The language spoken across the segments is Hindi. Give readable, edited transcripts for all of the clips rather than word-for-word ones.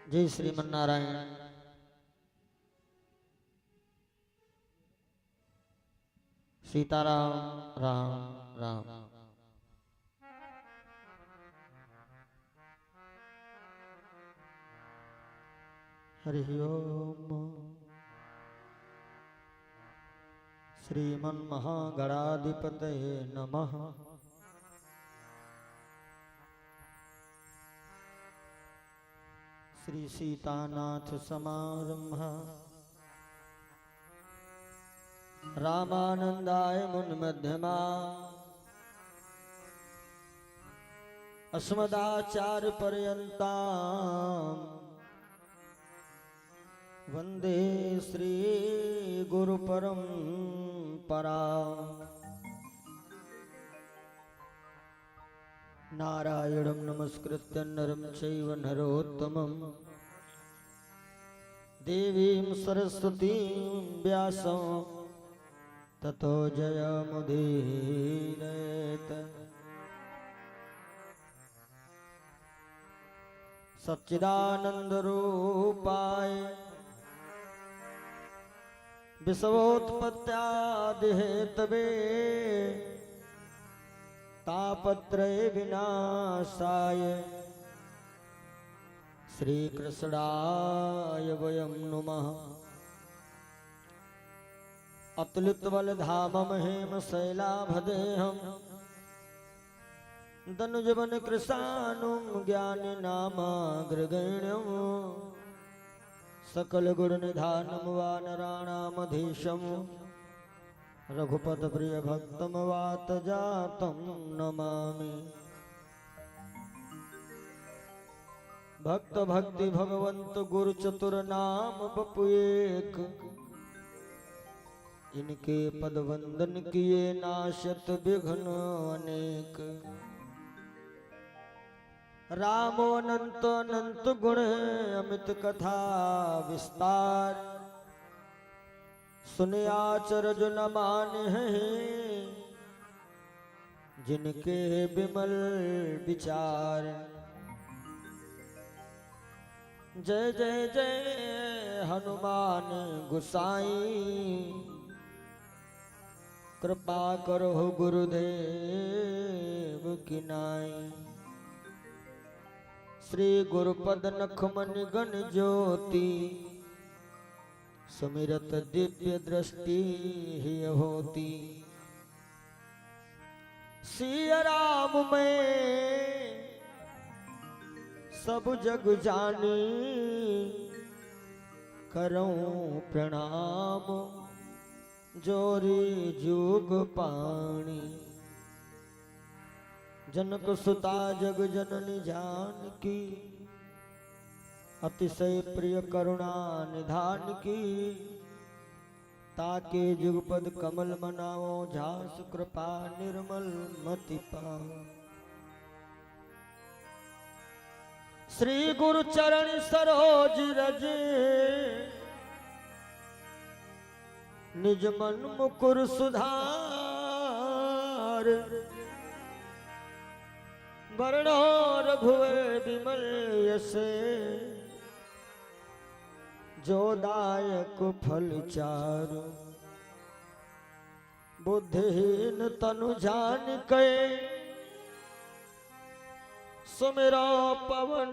जय श्रीमन नारायण। सीताराम राम राम। हरि ओम। श्रीमन महागणाधिपतये नमः। श्री सीतानाथ समारंभा रामानंदाय मुनिमध्यमा अस्मदाचार्य पर्यन्तां वंदे श्री गुरु परंपरा। नारायणं नमस्कृत्य नरं चैव नरोत्तमं देवीं सरस्वतीं व्यासं ततो जयमुदीरयेत्। सच्चिदानन्दरूपाय विश्वोत्पत्त्यादिहेतवे तापत्रय विनाशाय श्रीकृष्णाय वयं नुमः। अतुलितबलधामं हेमशैलाभदेहं दनुजवन कृशानुं ज्ञानिनामाग्रगण्यं सकलगुणनिधानं वानराणामधीशं रघुपत प्रिय भक्तम वात जातम नमामि। भक्त भक्ति भगवंत गुरु चतुर नाम बपु एक, इनके पद वंदन किए नाशत विघ्न अनेक। रामो अनंत अनंत गुण अमित कथा विस्तार, सुनिया चरज न माने हैं जिनके विमल विचार। जय जय जय हनुमान गोसाई, कृपा करो गुरुदेव की नाई। श्री गुरुपद नखमनि गण ज्योति, सुमिरत दिव्य दृष्टि ही होती। सिया राम में सब जग जानी, करऊं प्रणाम जोरी जुग पाणी। जनक सुता जग जननी जानकी, अतिशय प्रिय करुणा निधान की। ताके जुगपद कमल मनाओ, झास कृपा निर्मल मति पाओ। श्री गुरु चरण सरोज रज, निज मन मुकुर सुधार। वर्णो रघुवर विमल यश, जो दायक फल चारु। बुद्धिहीन तनु जानिके, सुमिरो पवन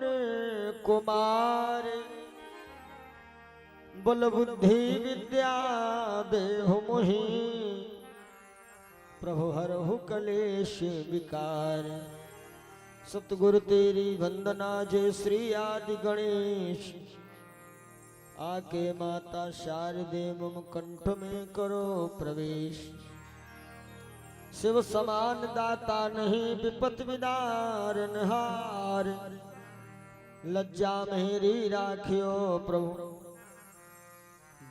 कुमार। बल बुद्धि विद्या देहु मोहि, प्रभु हरहु कलेश विकार। सतगुरु तेरी वंदना जय श्री आदि गणेश, आके माता शारदे मम कंठ में करो प्रवेश। शिव समान दाता नहीं विपत विदारन हार, लज्जा मेरी राखियो प्रभु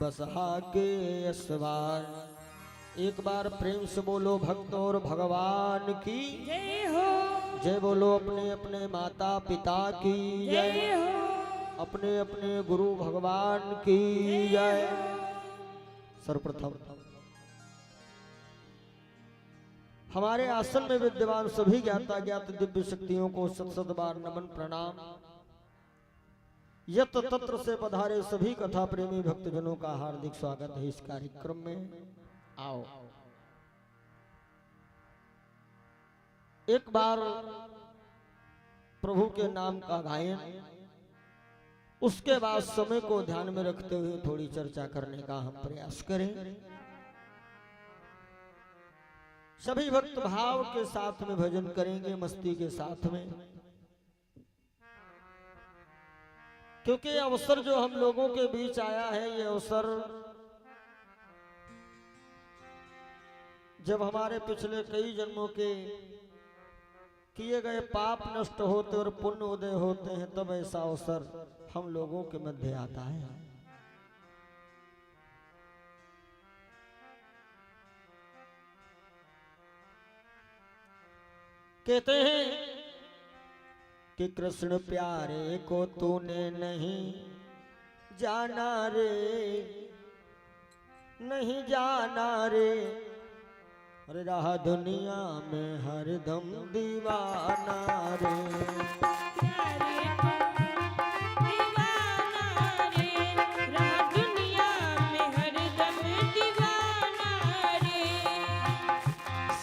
बसहा के असवार। एक बार प्रेम से बोलो भक्त और भगवान की जय हो। जय बोलो अपने अपने माता पिता की जय हो, अपने अपने गुरु भगवान की जय। सर्वप्रथम हमारे आसन में विद्यमान सभी ज्ञाता ज्ञात दिव्य शक्तियों को सत सत बार नमन प्रणाम। यत तत्र से पधारे सभी कथा प्रेमी भक्तजनों का हार्दिक स्वागत है इस कार्यक्रम में। आओ एक बार प्रभु के नाम का गायन, उसके बाद समय को ध्यान में रखते हुए थोड़ी चर्चा करने का हम प्रयास करें। सभी भक्त भाव के साथ में भजन करेंगे, मस्ती के साथ में, क्योंकि अवसर जो हम लोगों के बीच आया है, ये अवसर जब हमारे पिछले कई जन्मों के किए गए पाप नष्ट होते और पुण्य उदय होते हैं, तब ऐसा अवसर हम लोगों के मध्य आता है। कहते हैं कि कृष्ण प्यारे को तूने नहीं जाना रे, नहीं जाना रे, अरे रहा दुनिया में हरदम दीवाना रे।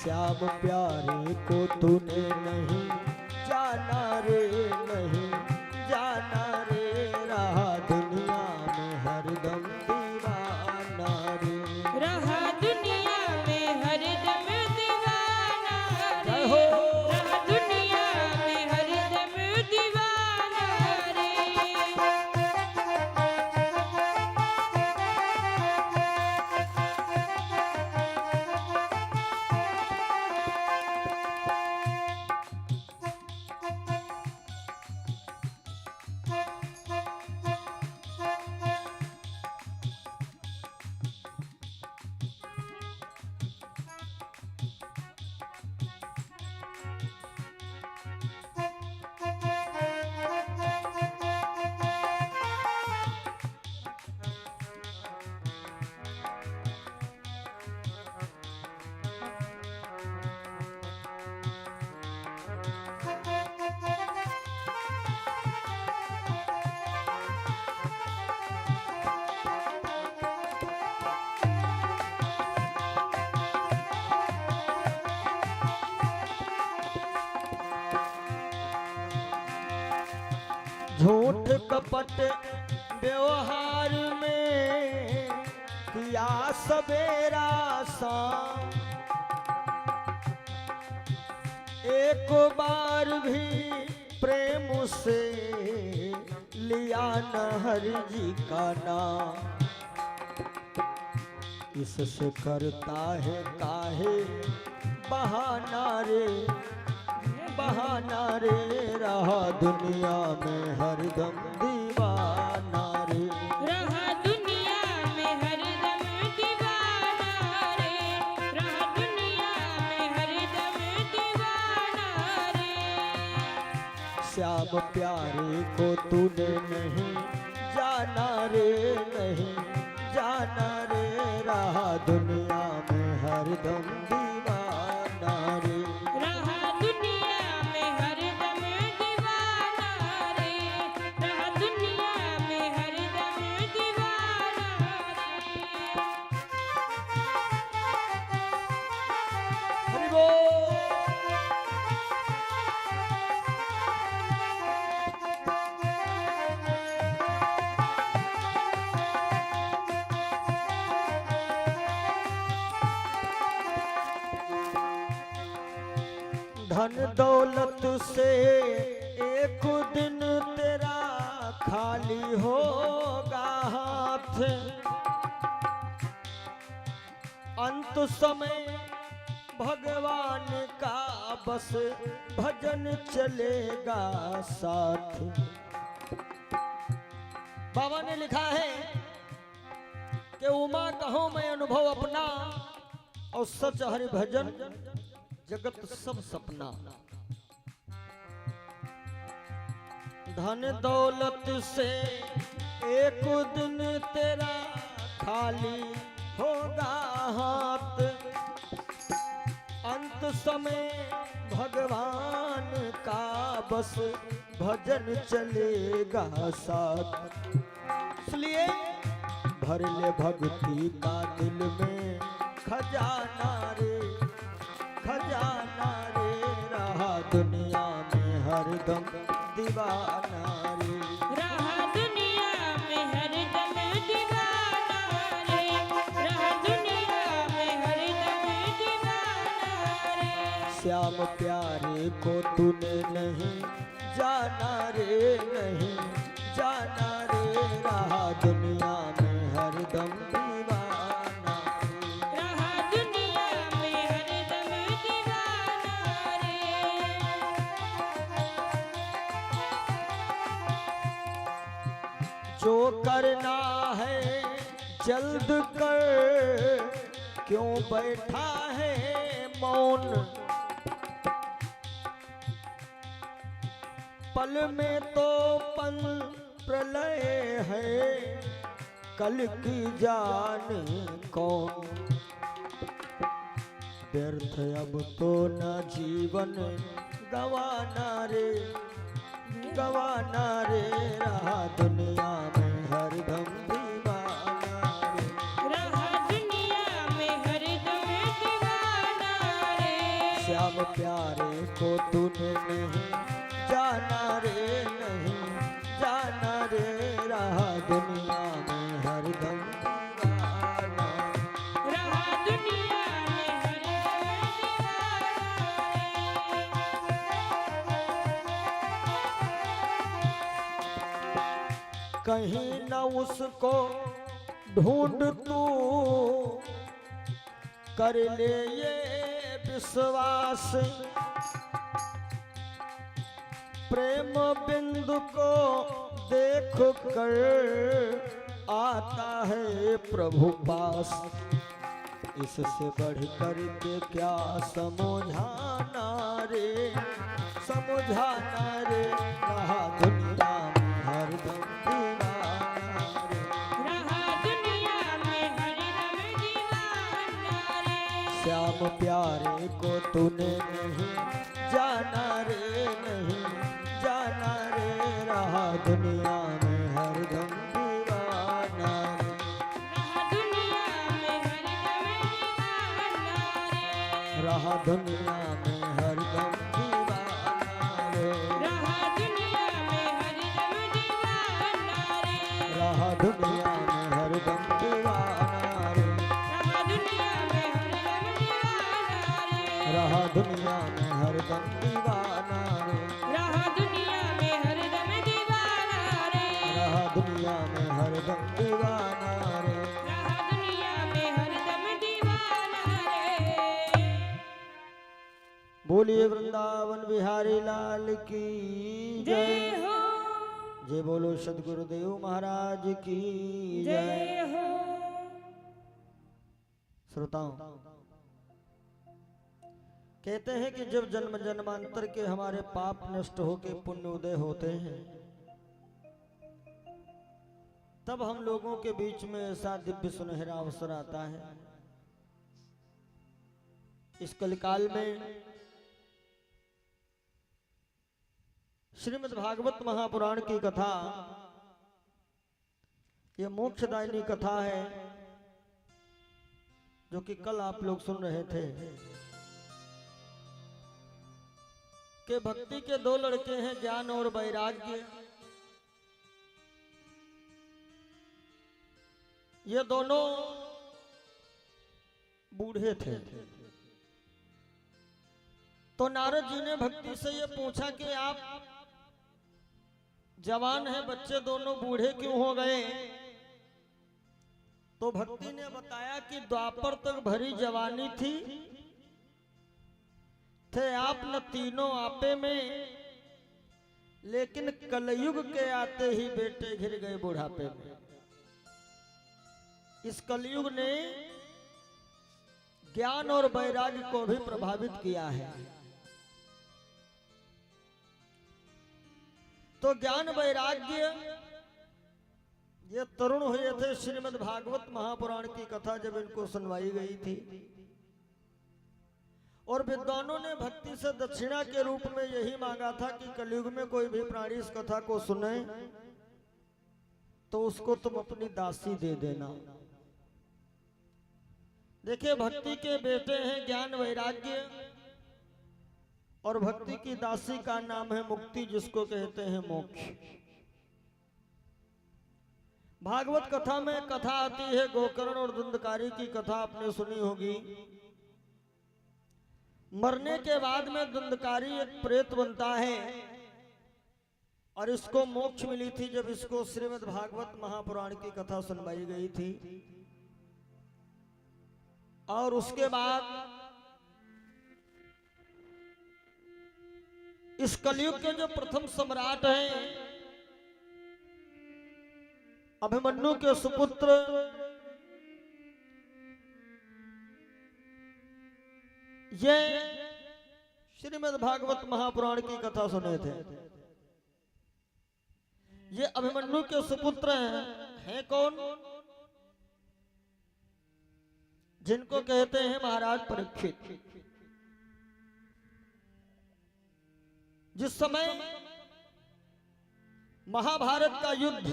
श्याम प्यारे को तूने नहीं जाना रे, नहीं जाना रे, रहा दुनिया में हरदम दीवाना रे, रहा दुनिया में हरदम दीवाना रे, रहा दुनिया में हरदम दीवाना रे। झूठ कपट व्यवहार में किया सवेरा शाम, एक बार भी प्रेम से लिया न हरि जी का नाम। इससे करता है काहे बहाना रे, बहाना रे, रहा दुनिया में हरदम दीवाना रे, रहा दुनिया में हरदम दीवाना रे, रहा दुनिया में हरदम दीवाना रे। श्याम प्यारे को तूने नहीं जाना रे, नहीं जाना रे, रहा दुनिया में हरदम दीवाना रे, रहा दुनिया में हरदम दीवाना रे, रहा दुनिया में हरदम दीवाना रे। हरि बोल। धन दौलत से एक दिन तेरा खाली होगा हाथ, अंत समय भगवान का बस भजन चलेगा साथ। बाबा ने लिखा है कि उमा कहो मैं अनुभव अपना, और सच हरि भजन जगत सब सपना। धन दौलत से एक दिन तेरा खाली होगा हाथ, अंत समय भगवान का बस भजन चलेगा साथ। इसलिए भर ले भक्ति का दिल में खजाना रे, खजाना रे, रहा दुनिया में हरदम दीवाना रे। रहा दुनिया में हरदम दीवाना रे, रहा दुनिया में हरदम दीवाना रे। श्याम प्यारे को तूने नहीं जाना रे, नहीं जाना रे, रहा दुनिया में हरदम दीवाना रे। रहा दुनिया में हरदम दीवाना रे। जो करना है जल्द कर, क्यों बैठा है मौन। पल में तो पल प्रलय है, कल की जाने कौन। व्यर्थ अब तो न जीवन गवाना रे, गवाना रे, रहा दुनिया में हरदम दीवाना रे। रहा दुनिया में हरदम दीवाना रे। श्याम प्यारे को तूने नहीं जाना रे, नहीं जाना रे, रहा दुनिया में हरदम दीवाना रे। रहा दुनिया में हरदम दीवाना रे। कहीं न उसको ढूंढ तू, कर ले ये विश्वास। प्रेम बिंदु को देख कर आता है प्रभु पास। इससे बढ़कर के क्या समझाना रे, समझाना रे, रहा दुनिया में हरदम दीवाना रे। रहा दुनिया में हरदम दीवाना रे। श्याम प्यारे को तूने नहीं जाना रे, नहीं जाना रे, रहा दुनिया में हरदम दीवाना रे। रहा दुनिया में हरदम दीवाना रे। रहा दुनिया में हरदम दीवाना रे। रहा दुनिया में हरदम दीवाना रे। रहा दुनिया में हरदम दीवाना रे। रहा दुनिया में हरदम दीवाना रे। रहा दुनिया में हरदम दीवाना रे। रहा दुनिया में हरदम दीवाना रे। बोलिए वृंदावन बिहारी लाल की जय जय। हो, जय बोलो सदगुरुदेव महाराज की जय। जय हो। श्रोताओं, कहते हैं कि जब जन्म जन्मांतर के हमारे पाप नष्ट होके पुण्य उदय होते हैं, तब हम लोगों के बीच में ऐसा दिव्य सुनहरा अवसर आता है। इस कलिकाल में श्रीमद् भागवत महापुराण की कथा, ये मोक्षदायिनी कथा है, जो कि कल आप लोग सुन रहे थे कि भक्ति के दो लड़के हैं, ज्ञान और वैराग्य। ये दोनों बूढ़े थे। तो नारद जी ने भक्ति से ये पूछा कि आप जवान हैं, बच्चे दोनों बूढ़े क्यों हो गए? तो भक्ति ने बताया कि द्वापर तक भरी जवानी थी, थे आप न तीनों आपे में, लेकिन कलयुग के आते ही बेटे घिर गए बुढ़ापे में। इस कलयुग ने ज्ञान और वैराग्य को भी प्रभावित किया है। तो ज्ञान वैराग्य ये तरुण हुए थे। श्रीमद् भागवत महापुराण की कथा जब इनको सुनवाई गई थी, और विद्वानों ने भक्ति से दक्षिणा के रूप में यही मांगा था कि कलयुग में कोई भी प्राणी इस कथा को सुने तो उसको तुम अपनी दासी दे देना। देखिए, भक्ति के बेटे हैं ज्ञान वैराग्य, और भक्ति की दासी का नाम है मुक्ति, जिसको कहते हैं मोक्ष। भागवत कथा में कथा आती है गोकर्ण और दंडकारी की कथा आपने सुनी होगी। मरने के बाद में दंडकारी एक प्रेत बनता है और इसको मोक्ष मिली थी जब इसको श्रीमद् भागवत महापुराण की कथा सुनवाई गई थी। और उसके बाद इस कलयुग के जो प्रथम सम्राट हैं अभिमन्यु के सुपुत्र ये श्रीमद् भागवत महापुराण की कथा सुने थे। ये अभिमन्यु के सुपुत्र हैं कौन? जिनको कहते हैं महाराज परीक्षित। जिस समय महाभारत का युद्ध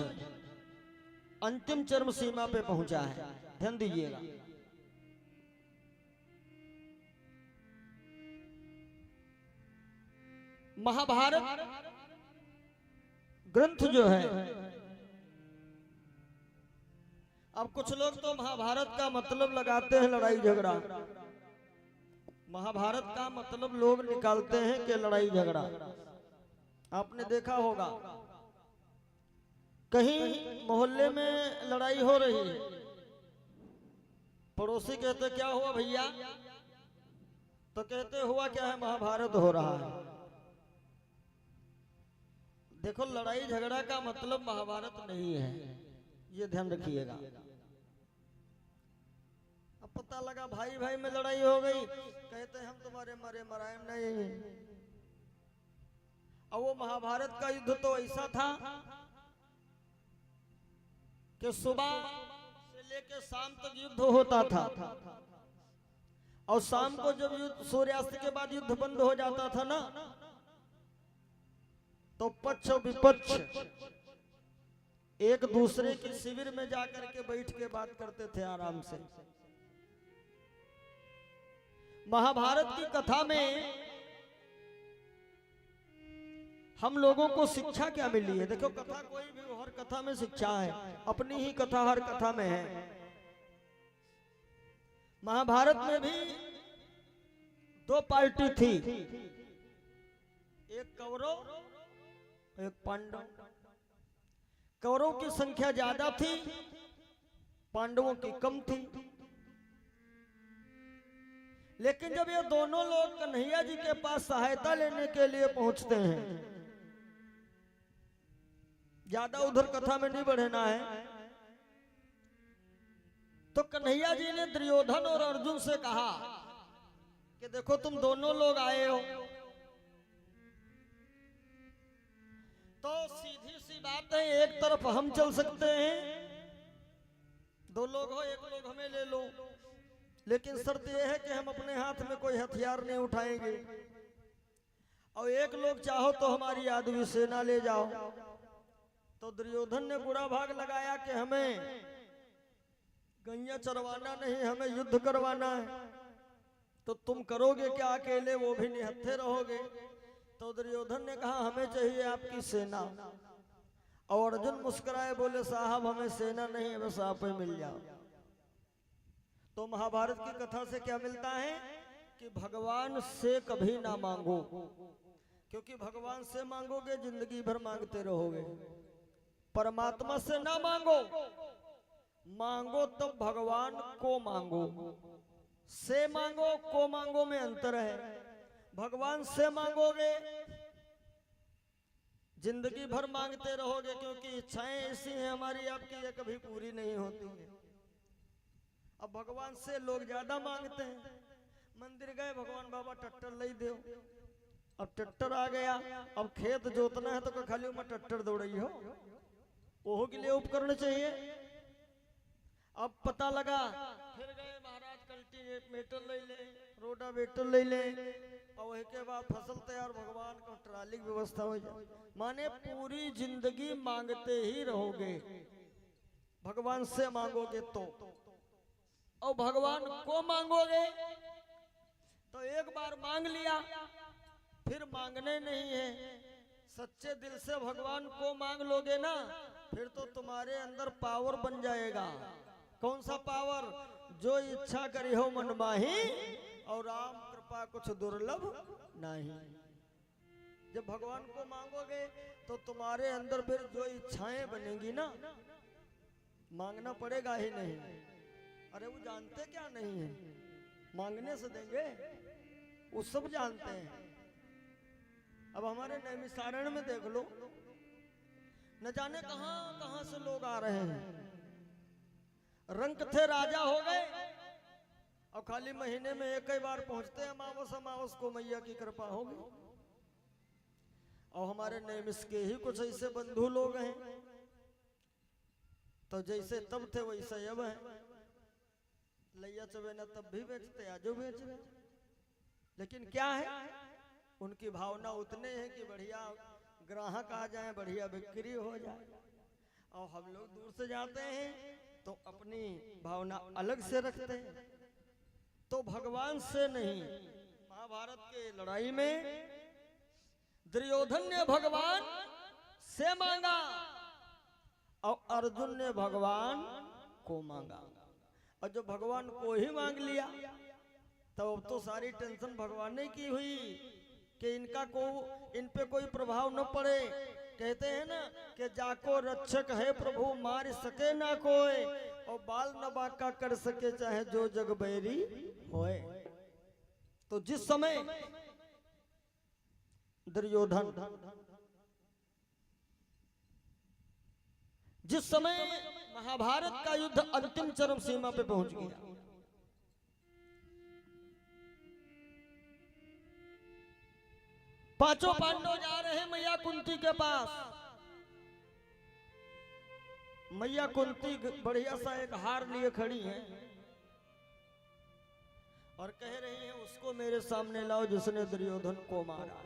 अंतिम चरम सीमा पे पहुंचा है, ध्यान दीजिएगा। महाभारत ग्रंथ जो है, अब कुछ लोग तो महाभारत का मतलब लगाते हैं लड़ाई झगड़ा। महाभारत का मतलब लोग निकालते हैं कि लड़ाई झगड़ा। आपने देखा होगा कहीं मोहल्ले में लड़ाई हो रही है, पड़ोसी कहते क्या हुआ भैया, तो कहते हुआ क्या है, महाभारत हो रहा है। देखो, लड़ाई झगड़ा का मतलब महाभारत नहीं है, ये ध्यान रखिएगा। अब पता लगा भाई भाई में लड़ाई हो गई, कहते हम तुम्हारे मरे मराए नहीं। अब वो महाभारत का युद्ध तो ऐसा था कि सुबह से लेकर शाम तक युद्ध होता था, और शाम को जब युद्ध सूर्यास्त के बाद युद्ध बंद हो जाता था ना, तो पक्ष और विपक्ष एक दूसरे के शिविर में जाकर के बैठ के बात करते थे आराम से। महाभारत की कथा में हम लोगों को शिक्षा क्या मिली है? देखो, कथा कोई भी हो, हर कथा में शिक्षा है। अपनी ही कथा हर कथा में है। महाभारत में भी दो पार्टी थी, एक कौरव एक पांडव। कौरव की संख्या ज्यादा थी, पांडवों की कम थी। लेकिन जब ये दोनों लोग कन्हैया जी के पास सहायता लेने के लिए पहुंचते हैं, ज्यादा उधर कथा में नहीं बढ़ना है, तो कन्हैया जी ने दुर्योधन और अर्जुन से कहा कि देखो तुम दोनों लोग आए हो, तो सीधी सी बात है, एक तरफ हम चल सकते हैं, दो लोग हो, एक लोग हमें ले लो, लेकिन शर्त यह है कि हम अपने हाथ में कोई हथियार नहीं उठाएंगे, और एक लोग चाहो तो हमारी यादवी सेना ले जाओ। तो दुर्योधन ने बुरा भाग लगाया कि हमें गैया चरवाना नहीं, हमें युद्ध करवाना है। तो तुम करोगे क्या अकेले, वो भी निहत्थे रहोगे? तो दुर्योधन ने कहा हमें चाहिए आपकी सेना। और अर्जुन मुस्कुराए बोले साहब हमें सेना नहीं है, बस आप ही मिल जाओ। तो महाभारत की कथा से क्या मिलता है कि भगवान से कभी ना मांगो, क्योंकि भगवान से मांगोगे जिंदगी भर मांगते रहोगे। परमात्मा से ना मांगो, मांगो तो भगवान को मांगो। से मांगो को मांगो में अंतर है। भगवान से मांगोगे जिंदगी भर मांगते रहोगे, क्योंकि इच्छाएं ऐसी हैं हमारी आपकी, ये कभी पूरी नहीं होती है। अब भगवान से लोग ज्यादा मांगते हैं। मंदिर गए, भगवान बाबा ट्रैक्टर ले दो, अब ट्रैक्टर आ गया, अब खेत जोतना है तो खाली में ट्रैक्टर दौड़ई हो, ओहो के लिए उपकरण चाहिए। अब पता लगा, फिर गए महाराज कल्टी मेटर ले ले, रोटावेटर ले ले, और के बाद फसल तैयार, भगवान को ट्राली की व्यवस्था हो जाए। माने पूरी जिंदगी मांगते ही रहोगे, भगवान से मांगोगे तो, और भगवान को मांगोगे तो एक बार मांग लिया फिर मांगने नहीं है। सच्चे दिल से भगवान को मांग लोगे ना, फिर तो तुम्हारे अंदर पावर बन जाएगा। कौन सा पावर? जो इच्छा करी हो मन माही, और राम कृपा कुछ दुर्लभ नहीं। जब भगवान को मांगोगे तो तुम्हारे अंदर फिर जो इच्छाएं बनेंगी ना, मांगना पड़ेगा ही नहीं। अरे वो जानते क्या नहीं है, मांगने से देंगे, वो सब जानते हैं। अब हमारे नैमिषारण्य में देख लो, न जाने कहां कहां से लोग आ रहे हैं। रंग थे राजा हो गए, और खाली महीने में एक ही बार पहुंचते हैं अमावस, अमावस को मैया की कृपा होगी। और हमारे नैमिष के ही कुछ ऐसे बंधु लोग हैं, तो जैसे तब थे वैसे अब हैं। लैया चबेना तब भी बेचते, आजो बेच रहे। लेकिन क्या है, उनकी भावना उतने हैं कि बढ़िया ग्राहक आ जाए, बढ़िया बिक्री हो जाए। और हम लोग दूर से जाते हैं तो अपनी भावना अलग से रखते हैं। तो भगवान से नहीं। महाभारत के लड़ाई में दुर्योधन ने भगवान से मांगा और अर्जुन ने भगवान को मांगा। और जब भगवान को ही मांग लिया तो अब तो सारी टेंशन भगवान ने की हुई कि इन पे कोई प्रभाव न पड़े। कहते हैं ना कि जाको रक्षक है प्रभु, मार सके ना कोई, और बाल न बाका कर सके चाहे जो जग बैरी होए। तो जिस समय दुर्योधन, जिस समय महाभारत का युद्ध अंतिम चरम सीमा पे पहुंच गया, पांचों पांडव जा रहे हैं मैया कुंती के पास। मैया कुंती बढ़िया सा एक हार लिए खड़ी हैं और कह रही हैं उसको मेरे सामने लाओ जिसने दुर्योधन को मारा।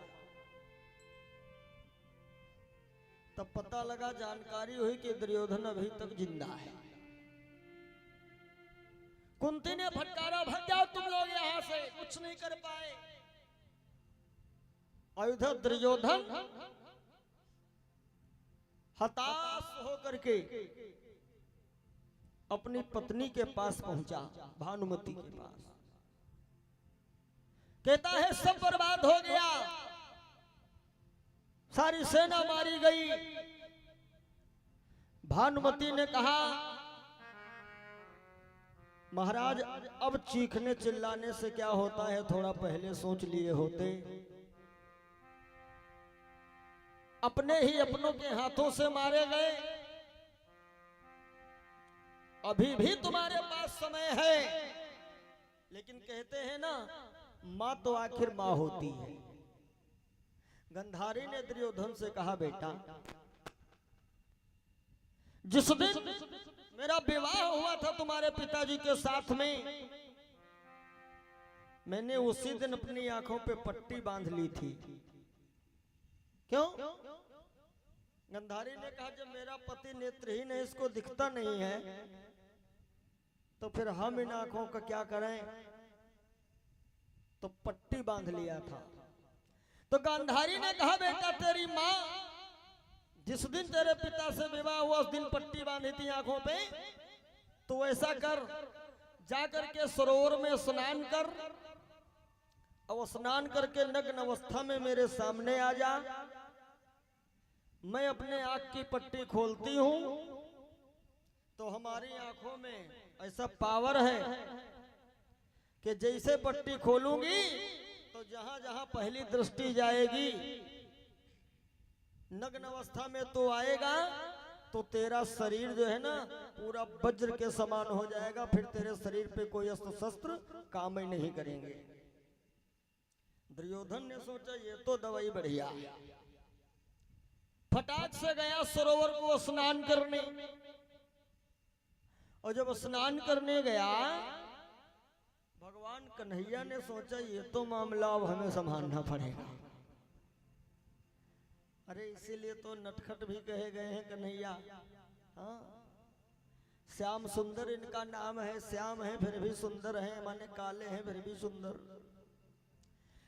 तब पता लगा, जानकारी हुई कि दुर्योधन अभी तक जिंदा है। कुंती ने फटकारा, भाग जाओ तुम लोग यहां से, कुछ नहीं कर पाए। अयोध्या दुर्योधन हताश होकर के अपनी पत्नी के पास पहुंचा, भानुमति के पास। कहता है सब बर्बाद हो गया, सारी सेना मारी गई। भानुमति ने कहा, महाराज अब चीखने चिल्लाने से क्या होता है, थोड़ा पहले सोच लिए होते। अपने ही अपनों के हाथों से मारे गए, अभी भी तुम्हारे पास समय है। लेकिन कहते हैं ना, मां तो आखिर मां होती है। गंधारी ने दुर्योधन से कहा, बेटा जिस दिन मेरा विवाह हुआ था तुम्हारे पिताजी के साथ में, मैंने उसी दिन अपनी आंखों पे पट्टी बांध ली थी। क्यों? गंधारी ने कहा, जब मेरा पति नेत्रहीन है, इसको दिखता नहीं है, तो फिर हम इन आंखों का क्या करें? तो पट्टी बांध लिया था। तो गांधारी ने कहा, बेटा तेरी माँ जिस दिन तेरे पिता से विवाह हुआ उस दिन पट्टी बांधी थी आंखों पे, तो ऐसा कर, जाकर के सरोवर में स्नान कर, और स्नान करके नग्न अवस्था में मेरे सामने आ जा। मैं अपने आंख की पट्टी खोलती हूं तो हमारी आंखों में ऐसा पावर है कि जैसे पट्टी खोलूंगी तो जहां जहां पहली दृष्टि जाएगी, नग्न अवस्था में तो आएगा, तो तेरा शरीर जो है ना पूरा वज्र के समान हो जाएगा। फिर तेरे शरीर पे कोई अस्त्र शस्त्र काम ही नहीं करेंगे। दुर्योधन ने सोचा, ये तो दवाई बढ़िया। फटाक से गया सरोवर को स्नान करने, और जब स्नान करने गया, भगवान कन्हैया ने सोचा ये तो मामला अब हमें संभालना पड़ेगा। अरे इसीलिए तो नटखट भी कहे गए हैं कन्हैया। हाँ, श्याम सुंदर इनका नाम है, श्याम है फिर भी सुंदर है, माने काले हैं फिर भी सुंदर।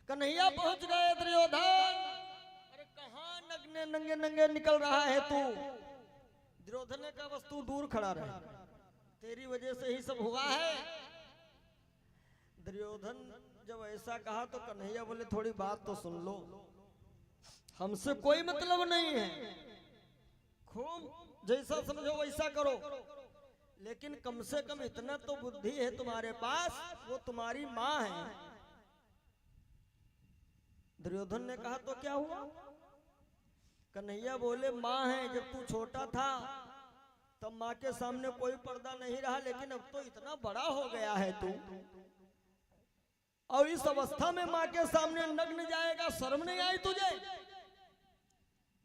कन्हैया पहुंच गए दुर्योधन। अरे कहाँ नंगे नंगे नंगे निकल रहा है तू? दुर्योधन ने कहा बस तू दूर खड़ा रहे, तेरी वजह से ही सब हुआ है। दुर्योधन जब ऐसा कहा तो कन्हैया बोले थोड़ी बात तो सुन लो, हमसे कोई मतलब नहीं है, खूब जैसा समझो वैसा करो, लेकिन कम से कम इतना तो बुद्धि है तुम्हारे पास, वो तुम्हारी माँ है। दुर्योधन ने कहा तो क्या हुआ? कन्हैया बोले माँ है, जब तू छोटा था तब माँ के सामने कोई पर्दा नहीं रहा, लेकिन अब तो इतना बड़ा हो गया है तू, और इस अवस्था में माँ के सामने नग्न जाएगा, शर्म नहीं आई तुझे?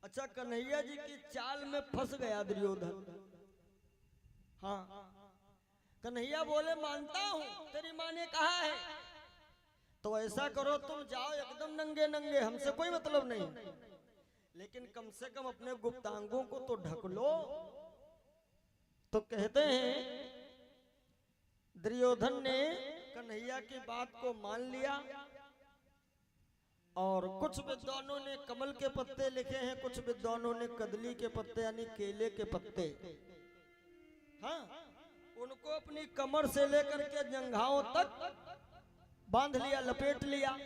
अच्छा, कन्हैया जी की चाल में फंस गया दुर्योधन। हाँ, कन्हैया बोले मानता हूं तेरी माँ ने कहा है, तो ऐसा करो तुम जाओ एकदम नंगे नंगे, हमसे कोई मतलब नहीं, लेकिन कम से कम अपने गुप्तांगों को तो ढक लो। तो कहते हैं दुर्योधन ने कन्हैया की बात को मान लिया, और कुछ विद्वानों ने कमल के पत्ते लिखे हैं, कुछ विद्वानों ने कदली के पत्ते यानी केले के पत्ते, हाँ, उनको अपनी कमर से लेकर के जंघाओं तक बांध लिया, लपेट लिया।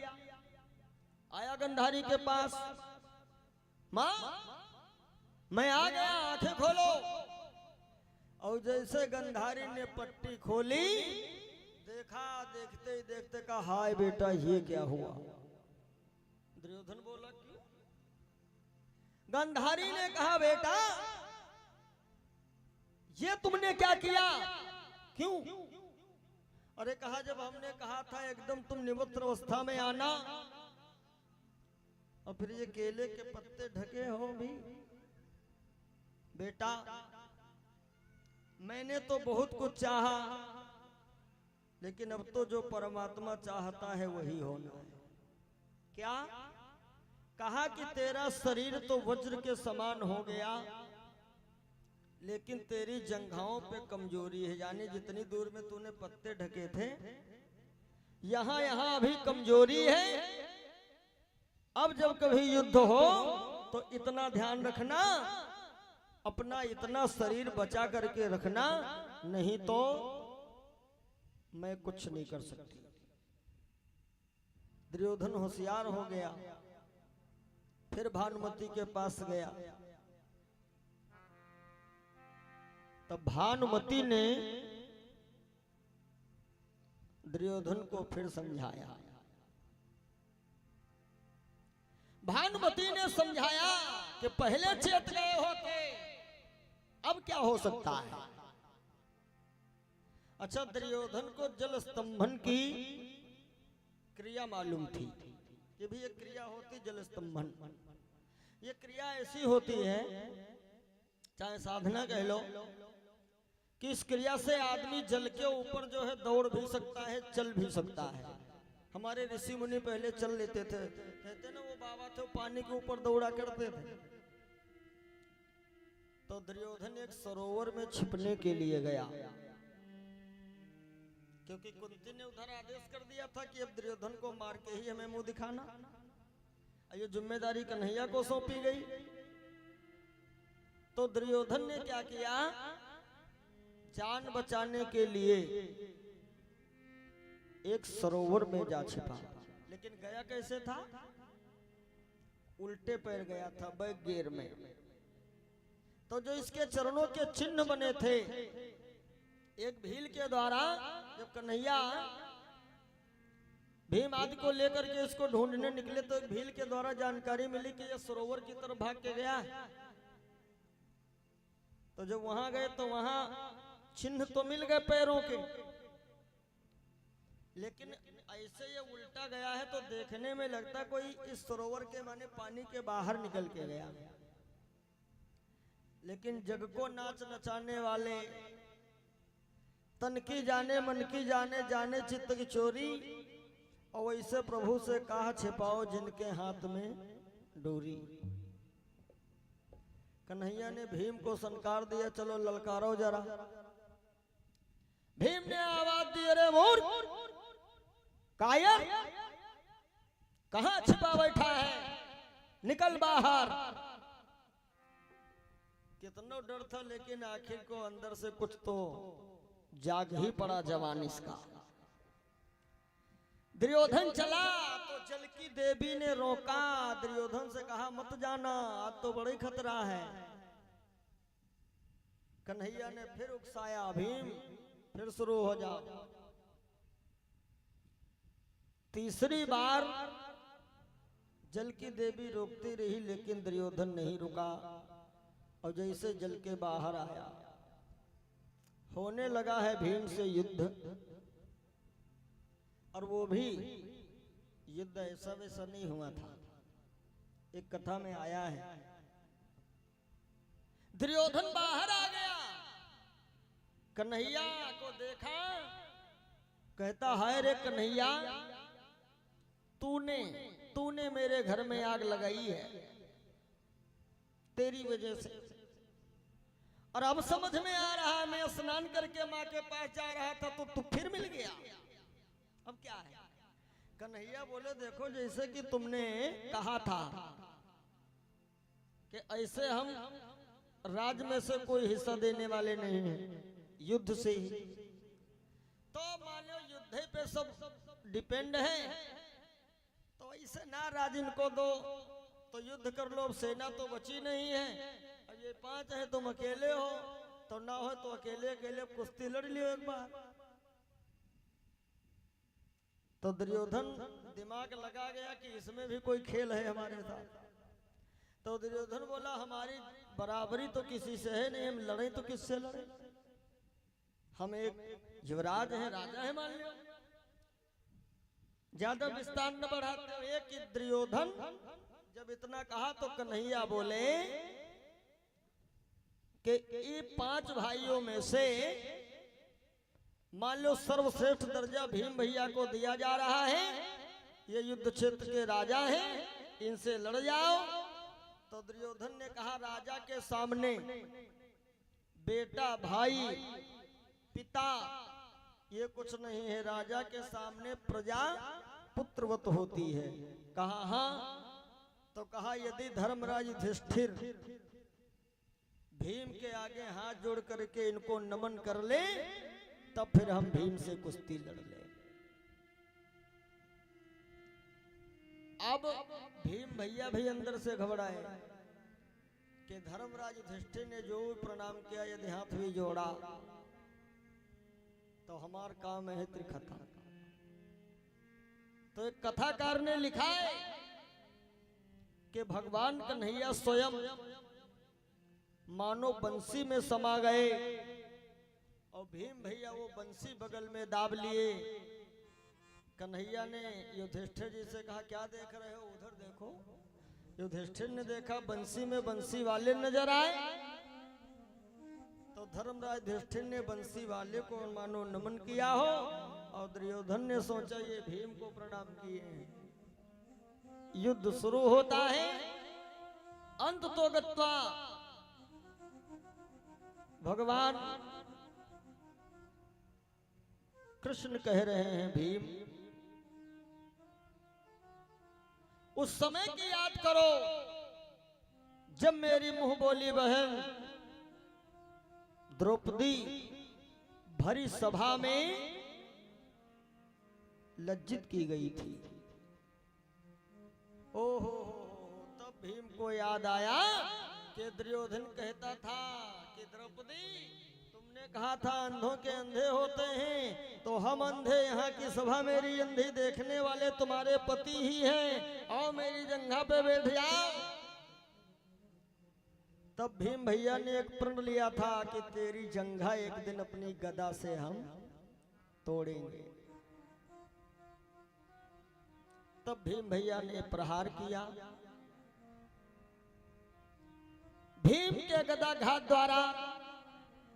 आया गंधारी के पास, माँ मैं आ गया, आंखें खोलो। और जैसे गंधारी ने पट्टी खोली, देखा, देखते ही देखते कहा हाय बेटा ये क्या हुआ? दुर्योधन बोला क्यों? गंधारी ने कहा बेटा ये तुमने क्या किया? क्यों? अरे कहा जब हमने कहा था एकदम तुम निवृत्त अवस्था में आना, और फिर ये केले के पत्ते ढके हो भी। बेटा मैंने तो बहुत कुछ चाहा, लेकिन अब तो जो परमात्मा चाहता है वही होना है। क्या कहा कि तेरा शरीर तो वज्र के समान हो गया, लेकिन तेरी जंघाओं पे कमजोरी है, यानी जितनी दूर में तूने पत्ते ढके थे यहां यहां अभी कमजोरी है। अब जब कभी युद्ध हो तो इतना ध्यान रखना, अपना इतना शरीर बचा करके रखना, नहीं तो मैं कुछ नहीं कर सकती। दुर्योधन होशियार हो गया, फिर भानुमति के पास गया। तब भानुमति ने दुर्योधन को फिर समझाया। भानुमति ने समझाया कि पहले चेत गए होते, अब क्या हो सकता है? अच्छा, दुर्योधन को जल स्तंभन की क्रिया मालूम थी कि भी एक क्रिया होती जल स्तंभन। ये क्रिया ऐसी होती है, चाहे साधना कह लो, कि इस क्रिया से आदमी जल के ऊपर जो है दौड़ भी सकता है, चल भी सकता है। हमारे ऋषि मुनि पहले चल लेते थे, कहते ना वो बाबा थे, पानी के ऊपर दौड़ा करते थे। तो दुर्योधन एक सरोवर में छिपने के लिए गया, क्योंकि कुंती ने उधर आदेश कर दिया था कि अब दुर्योधन को मार के ही हमें मुंह दिखाना। ये जिम्मेदारी कन्हैया को सौंपी गई। तो दुर्योधन ने क्या किया, जान बचाने के लिए एक सरोवर में जा छिपा। लेकिन गया कैसे था? उल्टे पैर गया था, बैक गियर में। तो जो इसके चरणों के चिन्ह बने थे, एक भील के द्वारा जब कन्हैया भीम आदि को लेकर के इसको ढूंढने निकले, तो एक भील के द्वारा जानकारी मिली कि यह सरोवर की तरफ भाग के गया। तो जब वहां गए तो वहां चिन्ह तो मिल गए पैरों के, लेकिन ऐसे ये उल्टा गया है तो देखने में लगता कोई इस सरोवर के माने पानी के बाहर निकल के गया। लेकिन जग को नाच नचाने वाले तन की जाने मन की जाने, जाने चित्त की चोरी। और वैसे प्रभु से कहा छिपाओ जिनके हाथ में डोरी। कन्हैया ने भीम को संकार दिया, चलो ललकारो जरा। भीम ने आवाज दी, अरे मूर्ख कायर, कहां छिपा बैठा है, निकल बाहर। कितना डर था, लेकिन आखिर को अंदर से कुछ तो जाग ही पड़ा जवान इसका। दुर्योधन चला तो जल की देवी ने रोका। दुर्योधन से कहा मत जाना, आज तो बड़ी खतरा है। कन्हैया ने फिर उकसाया, भीम फिर शुरू हो जाओ। तीसरी बार जल की देवी रोकती रही, लेकिन दुर्योधन नहीं रुका। और जैसे जल के बाहर आया, होने लगा है भीम से युद्ध। और वो भी युद्ध ऐसा वैसा नहीं हुआ था, एक कथा में आया है। दुर्योधन बाहर आ गया, कन्हैया को देखा, कहता हाय रे कन्हैया, तूने मेरे घर में आग लगाई है, तेरी वजह से। और अब समझ में आ रहा है, मैं स्नान करके माँ के पास जा रहा था तो तू फिर मिल गया, अब क्या है। कन्हैया बोले देखो, जैसे कि तुमने कहा था कि ऐसे हम राज में से कोई हिस्सा देने वाले नहीं हैं, युद्ध से ही। तो मान लो युद्ध पे सब डिपेंड है, तो ऐसे ना राज इनको दो, तो युद्ध कर लो, अब सेना तो बची नहीं है। अब ये 5 है, तुम अकेले हो, तो ना हो तो अकेले अकेले कुश्ती लड़ लियो एक बार। तो दुर्योधन दिमाग लगा गया कि इसमें भी कोई खेल है हमारे साथ। तो दुर्योधन बोला हमारी बराबरी तो किसी से है नहीं, हम लड़े तो किससे लड़े, हम एक युवराज हैं, राजा है मान लो। ज्यादा विस्तार न बढ़ाते हुए कि दुर्योधन जब इतना कहा तो कन्हैया बोले कि ये 5 भाइयों में से मान लो सर्वश्रेष्ठ दर्जा भीम भैया को दिया जा रहा है, ये युद्ध क्षेत्र के राजा हैं, इनसे लड़ जाओ। तो दुर्योधन ने कहा राजा के सामने बेटा भाई पिता ये कुछ नहीं है, राजा के सामने प्रजा पुत्रवत होती है। कहा हाँ, तो कहा यदि धर्मराज युधिष्ठिर भीम के आगे हाथ जोड़ करके इनको नमन कर ले, तब फिर हम भीम से कुश्ती लड़ ले। अब भीम भैया भी अंदर से घबराए कि धर्मराज युधिष्ठिर ने जो प्रणाम किया, यदि हाथ भी जोड़ा तो हमार काम है त्रिकथा। तो एक कथाकार ने लिखा है कि भगवान कन्हैया स्वयं मानो बंसी में समा गए और भीम भैया वो बंसी बगल में दाब लिए। कन्हैया ने युधिष्ठिर जी से कहा क्या देख रहे हो, उधर देखो। युधिष्ठिर ने देखा बंसी में बंसी वाले नजर आए, तो धर्मराज युधिष्ठिर ने बंसी वाले को मानो नमन किया हो, और दुर्योधन ने सोचा ये भीम को प्रणाम किए हैं। युद्ध शुरू होता है, अंत तो गत्वा भगवान कृष्ण कह रहे हैं भीम उस समय की याद करो जब मेरी मुंह बोली बहन द्रौपदी भरी सभा में लज्जित की गई थी। ओहो, तब भीम को याद आया कि दुर्योधन कहता था कि द्रौपदी तुमने कहा था अंधों के अंधे होते हैं, तो हम अंधे यहाँ की सभा मेरी अंधी देखने वाले तुम्हारे पति ही हैं, आओ मेरी जंघा पे बैठ जाओ। तब भीम भैया ने एक प्रण लिया था कि तेरी जंघा एक दिन अपनी गदा से हम तोड़ेंगे। तब भीम भैया ने प्रहार किया। भीम के गदाघात द्वारा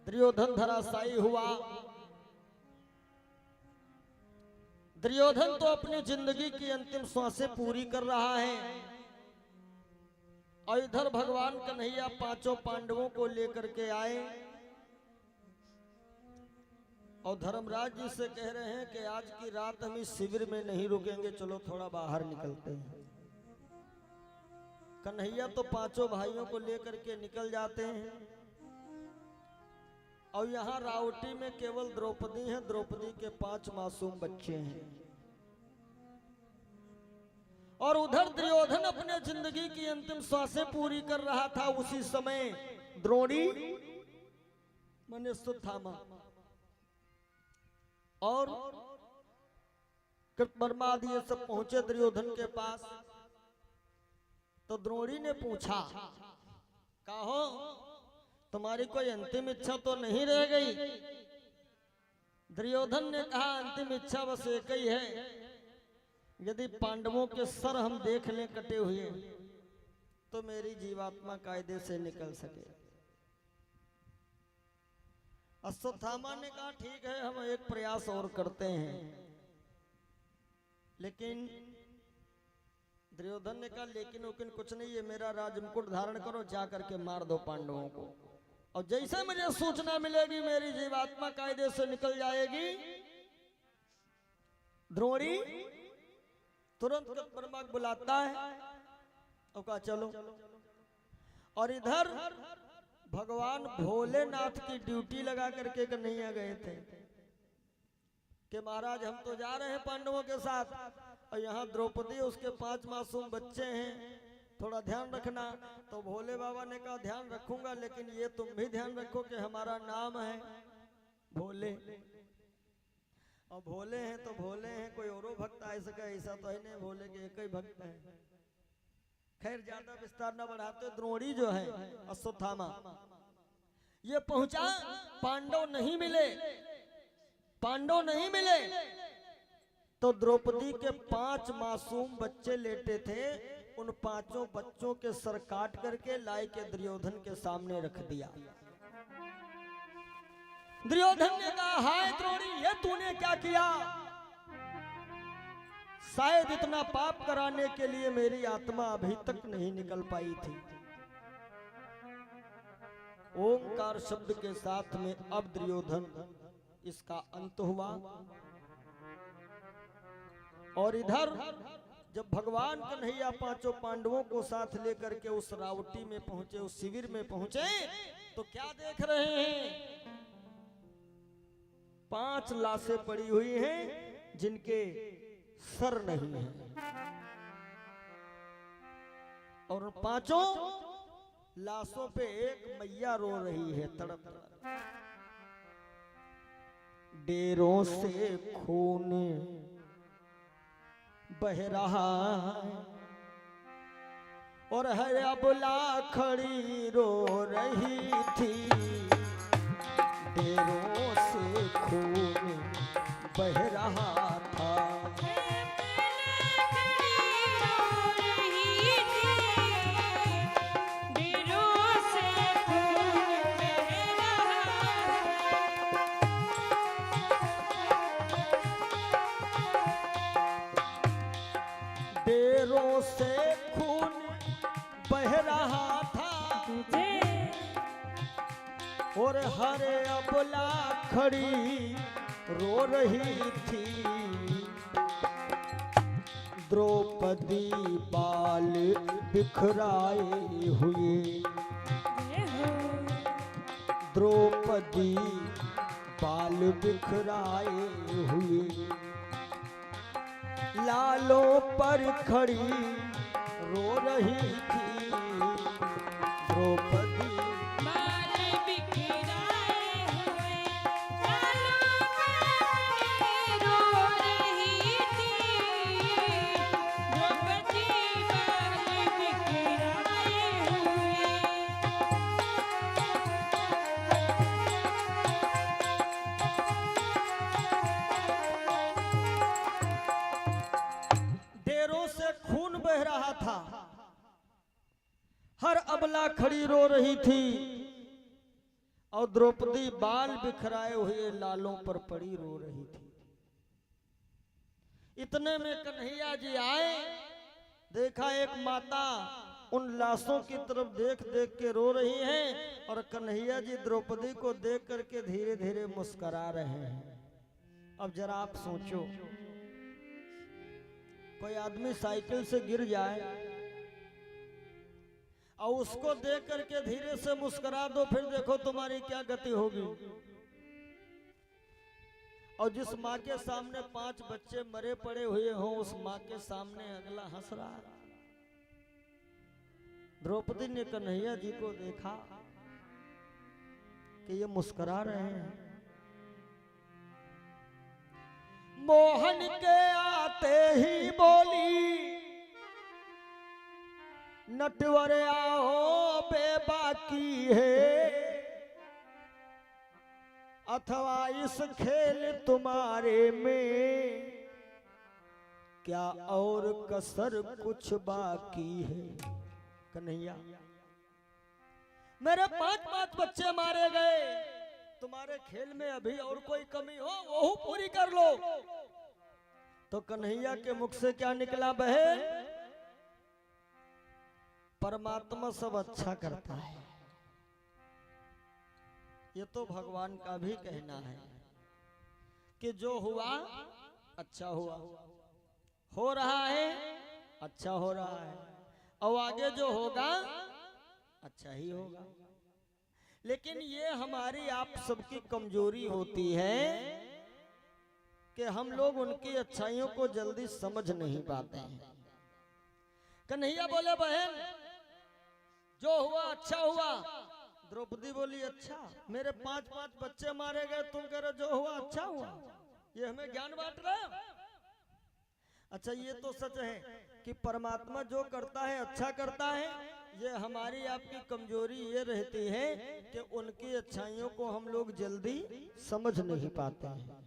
दुर्योधन धराशायी हुआ दुर्योधन तो अपनी जिंदगी की अंतिम सांसें पूरी कर रहा है और इधर भगवान कन्हैया पांचों पांडवों को लेकर के आए और धर्मराज जी से कह रहे हैं कि आज की रात हम इस शिविर में नहीं रुकेंगे, चलो थोड़ा बाहर निकलते हैं। कन्हैया तो पांचों भाइयों को लेकर के निकल जाते हैं और यहाँ रावटी में केवल द्रौपदी है, द्रौपदी के 5 मासूम बच्चे हैं और उधर दुर्योधन अपने जिंदगी की अंतिम सांसें पूरी कर रहा था। उसी समय द्रोणी माने सुथामा और कृतवर्मा आदि ये सब पहुंचे दुर्योधन के पास। तो द्रोणी ने पूछा, कहो तुम्हारी कोई अंतिम इच्छा तो नहीं रह गई? दुर्योधन ने कहा, अंतिम इच्छा बस एक ही है, यदि पांडवों के सर हम देख लें कटे हुए तो मेरी जीवात्मा कायदे से निकल सके। अश्वत्थामा ने कहा, ठीक है हम एक प्रयास और करते हैं। लेकिन दुर्योधन ने कहा, लेकिन कुछ नहीं, ये मेरा राजमुकुट धारण करो, जा करके मार दो पांडवों को, और जैसे मुझे सूचना मिलेगी मेरी जीवात्मा कायदे से निकल जाएगी। द्रोणी तुरंत कृतवर्मा को बुलाता है और कहा चलो। और इधर भगवान भोलेनाथ की ड्यूटी लगा करके कन्हैया गए थे कि महाराज हम तो जा रहे हैं पांडवों के साथ और यहाँ द्रौपदी उसके 5 मासूम बच्चे हैं, थोड़ा ध्यान रखना। तो भोले बाबा ने कहा, ध्यान रखूंगा, लेकिन ये तुम भी ध्यान रखो कि हमारा नाम है भोले, और भोले हैं तो भोले हैं, कोई औरो भक्त आ सके ऐसा तो है नहीं, भोले के एक ही भक्त है। खैर ज्यादा विस्तार न बढ़ाते, द्रोणी जो है अश्वत्थामा ये पहुंचा, पांडव नहीं मिले तो द्रौपदी के 5 मासूम बच्चे लेटे थे, उन 5 बच्चों के सर काट करके लाई के दुर्योधन के सामने रख दिया। दुर्योधन ने कहा, हाय द्रोणी, ये तूने क्या किया? शायद इतना पाप कराने के लिए मेरी आत्मा अभी तक नहीं निकल पाई थी। ओंकार शब्द के साथ में अब दुर्योधन इसका अंत हुआ। और इधर जब भगवान कन्हैया 5 पांडवों को साथ लेकर के उस रावटी में पहुंचे, उस शिविर में पहुंचे, तो क्या देख रहे हैं? 5 लाशें पड़ी हुई हैं जिनके सर नहीं है, और 5 लाशों पे एक मैया रो रही है तड़प तड़प। डेरों से खून बह रहा है और है अबला खड़ी रो रही थी। डेरों से खून बह रहा था, डेरों से खून बह रहा था और हरे अबला खड़ी रो रही थी। द्रौपदी बाल बिखराए हुए, द्रौपदी बाल बिखराए हुए, लालों पर खड़ी रो रही थी। द्रौपदी बाल बिखराए हुए, लालों पर रो रही थी। द्रौपदी बाल बिखराए हुए। डेरों से खून बह रहा था, हर अबला खड़ी रो रही थी और द्रौपदी बाल बिखराए हुए लालों पर पड़ी रो रही थी। इतने में कन्हैया जी आए, देखा एक माता उन लाशों की तरफ देख देख के रो रही हैं और कन्हैया जी द्रौपदी को देख करके धीरे धीरे मुस्कुरा रहे हैं। अब जरा आप सोचो, कोई आदमी साइकिल से गिर जाए और उसको देख करके धीरे से मुस्कुरा दो, फिर देखो तुम्हारी क्या गति होगी। और जिस माँ के सामने 5 बच्चे मरे पड़े हुए हों, उस माँ के सामने अगला हंस रहा है। द्रौपदी ने कन्हैया जी को देखा कि ये मुस्कुरा रहे हैं। मोहन के आते ही बोली, नटवर आओ बेबाकी है, अथवा इस खेल तुम्हारे में क्या और कसर कुछ बाकी है। कन्हैया, मेरे 5 बच्चे मारे गए, तुम्हारे खेल में अभी और कोई कमी हो वो पूरी कर लो। तो कन्हैया के मुख से क्या निकला बहन? परमात्मा सब अच्छा करता है। ये तो भगवान का भी कहना है कि जो हुआ अच्छा हुआ, हो रहा है अच्छा हो रहा है, और आगे जो होगा अच्छा ही होगा। लेकिन ये हमारी आप सबकी कमजोरी होती है कि हम लोग उनकी अच्छाइयों को जल्दी समझ नहीं पाते हैं। कन्हैया बोले बहन जो हुआ अच्छा हुआ। द्रौपदी बोली अच्छा, मेरे 5 बच्चे मारे गए, तुम कह रहे जो हुआ अच्छा हुआ, ये हमें ज्ञान बांट रहे हो। अच्छा ये तो सच है कि परमात्मा जो करता है अच्छा करता है। ये हमारी आपकी कमजोरी ये रहती है कि उनकी अच्छाइयों को हम लोग जल्दी समझ नहीं पाते हैं।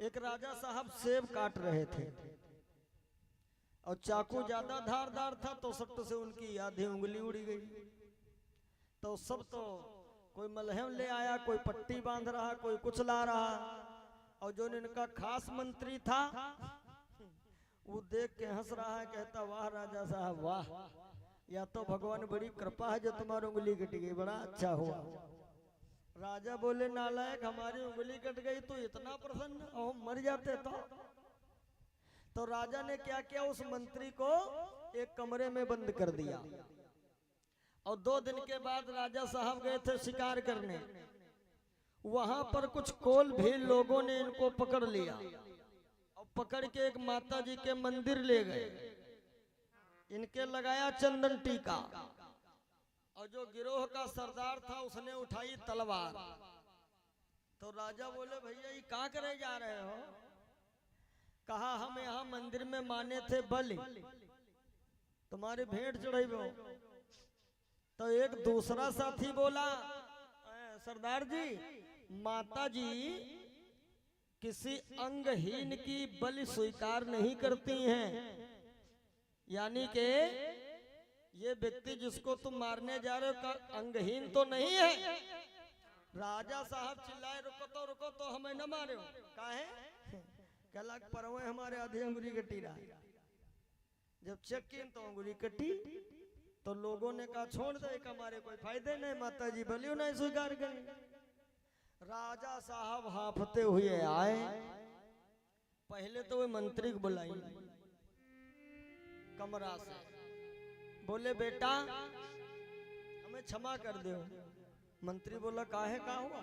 एक राजा साहब सेब काट रहे थे और चाकू ज्यादा धारदार था, तो सट्ट से उनकी आधी उंगली उड़ी गई। तो सब तो कोई मलहम ले आया, कोई पट्टी बांध रहा, कोई कुछ ला रहा, और जो इनका खास मंत्री था वो देख के हंस रहा है, कहता वाह राजा साहब वाह, या तो भगवान बड़ी कृपा है जो तुम्हारी उंगली कट गई, बड़ा अच्छा हुआ। राजा बोले नालायक, हमारी उंगली कट गई तो इतना प्रसन्न, और हम मर जाते तो राजा ने क्या किया, उस मंत्री को एक कमरे में बंद कर दिया। और 2 दिन के बाद राजा साहब गए थे शिकार करने, वहां पर कुछ कोल भी लोगों ने इनको पकड़ लिया और पकड़ के एक माता जी के मंदिर ले गए। इनके लगाया चंदन टीका, और जो गिरोह का सरदार था उसने उठाई तलवार। तो राजा बोले भैया ये कहाँ करे जा रहे हो? कहा हम यहाँ मंदिर में माने थे बलि, तुम्हारी भेंट चढ़ाई हो। तो एक दूसरा साथी बोला सरदार जी, माता जी किसी अंगहीन की बलि स्वीकार नहीं करती हैं, यानी कि ये व्यक्ति जिसको तुम मारने जा रहे हो अंगहीन तो नहीं है। राजा साहब चिल्लाए रुको तो हमें न मारे हो। काहे? कहला परवे हमारे आधी अंगुली कटी रहा। जब चेक की तो अंगुली कटी, तो लोगों ने कहा छोड़ दे, हमारे कोई फायदे नहीं, माता जी बलियो नहीं स्वीकार करें। राजा साहब हांफते हुए आए, पहले तो वे मंत्री को बुलाई कमरा से, बोले बेटा हमें क्षमा कर दो। मंत्री बोला काहे का हुआ?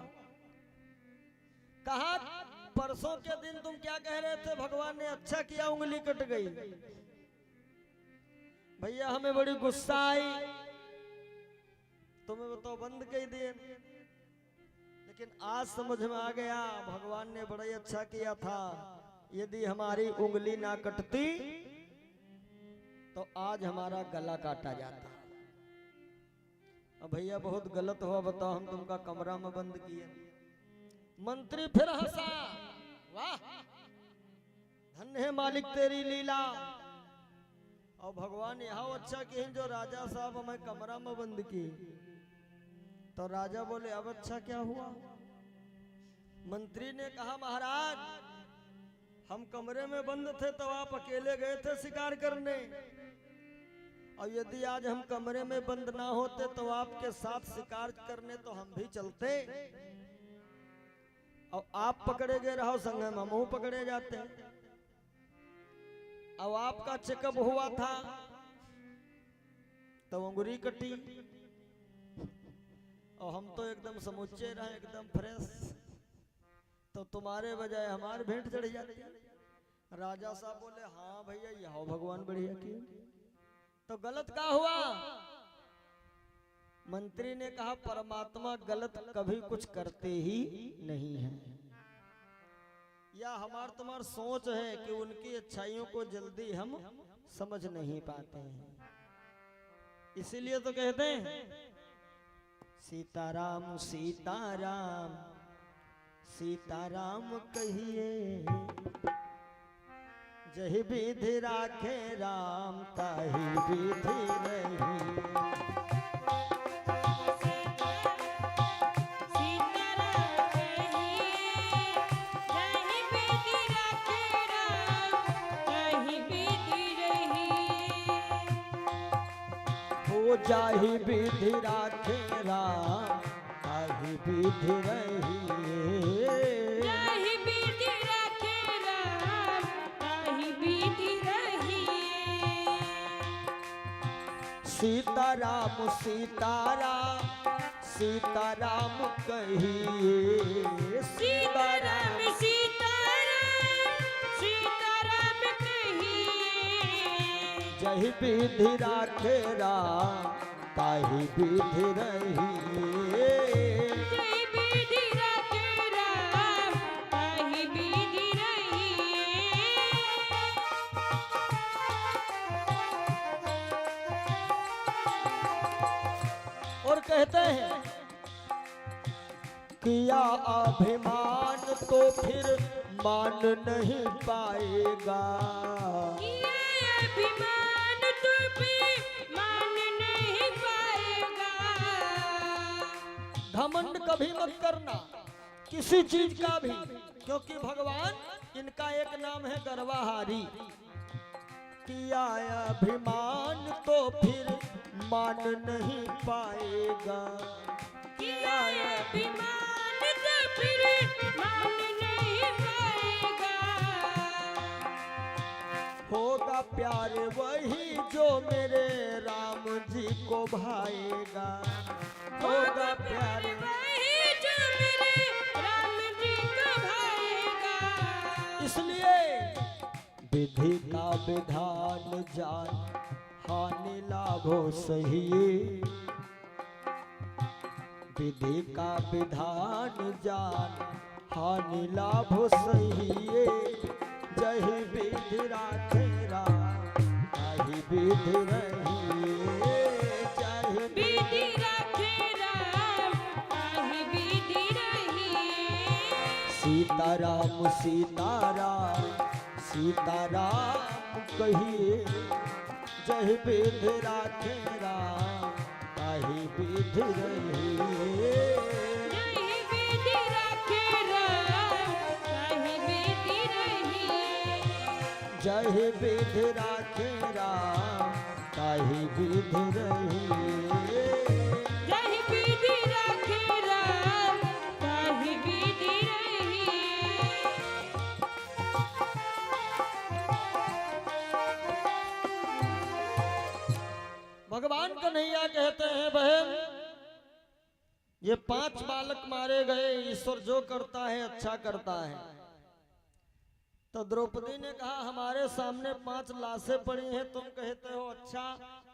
कहा परसों के दिन तुम क्या कह रहे थे, भगवान ने अच्छा किया उंगली कट गई। भैया हमें बड़ी गुस्सा आई, तुम्हें तो बंद कर दिए, लेकिन आज समझ में आ गया भगवान ने बड़ा ही अच्छा किया था। यदि हमारी उंगली ना कटती तो आज हमारा गला काटा जाता। अब भैया बहुत गलत हुआ, बताओ हम तुमका कमरा में बंद किए। मंत्री फिर हंसा, वाह धन्य है मालिक तेरी लीला। और भगवान यहाँ अच्छा किए जो राजा साहब हमें कमरा में बंद की। तो राजा बोले अब अच्छा क्या हुआ? मंत्री ने कहा महाराज हम कमरे में बंद थे तो आप अकेले गए थे शिकार करने, और यदि आज हम कमरे में बंद ना होते तो आपके साथ शिकार करने तो हम भी चलते, और आप पकड़े गए रहो संग में हम पकड़े जाते। अब आपका चेकअप हुआ था तो उंगली कटी, और हम तो एकदम समुच्चे रहे, एकदम फ्रेश, तो तुम्हारे बजाय हमारे भेंट चढ़ जाती। राजा साहब बोले हाँ भैया यह भगवान बढ़िया किए, तो गलत क्या हुआ? मंत्री ने कहा परमात्मा गलत कभी कुछ करते ही नहीं है, या हमार तुम्हार सोच है कि उनकी अच्छाइयों को जल्दी हम समझ नहीं पाते हैं। इसीलिए तो कहते हैं सीताराम सीताराम सीताराम कहिए, जही विधि राखे राम ताही विधि रही। जाहि विधि राखे राम ताहि विधि रही, जाहि विधि राखे राम ताहि विधि रही। सीताराम सीताराम सीताराम कहिए, सीताराम सीताराम सीताराम कहिए, जहि विधि राखे राम ताहि विधि रही। जहि विधि राखे राम ताहि विधि रही। और कहते हैं किया अभिमान तो फिर मान नहीं पाएगा, किया अभिमान तो फिर मान नहीं पाएगा। घमंड कभी मत करना किसी चीज का भी, क्योंकि भगवान इनका एक नाम है गर्वाहारी। किया अभिमान तो फिर मान नहीं पाएगा, किया अभिमान तो फिर मान नहीं पाएगा। होगा प्यार वही जो मेरे राम जी को भाएगा, होगा प्यार वही जो मेरे राम जी को भाएगा। इसलिए विधि का विधान जान हानि लाभो सही, विधि का विधान जान हानि लाभो सही। जही विधि राखे राम ताहि विधि रही, जही विधि राखे राम ताहि विधि रही। सीताराम सीताराम सीताराम कहिए, जही विधि राखे राम ताहि विधि रही। जहि विधि राखे राम ताहि विधि रही। जही विधि राखे राम ताहि विधि रही। जहि विधि राखे राम ताहि विधि रही। भगवान कन्हैया कहते हैं बहन ये 5 बालक मारे गए, ईश्वर जो करता है अच्छा करता है। तो द्रौपदी ने कहा हमारे सामने 5 लाशें पड़ी हैं, तुम कहते हो अच्छा,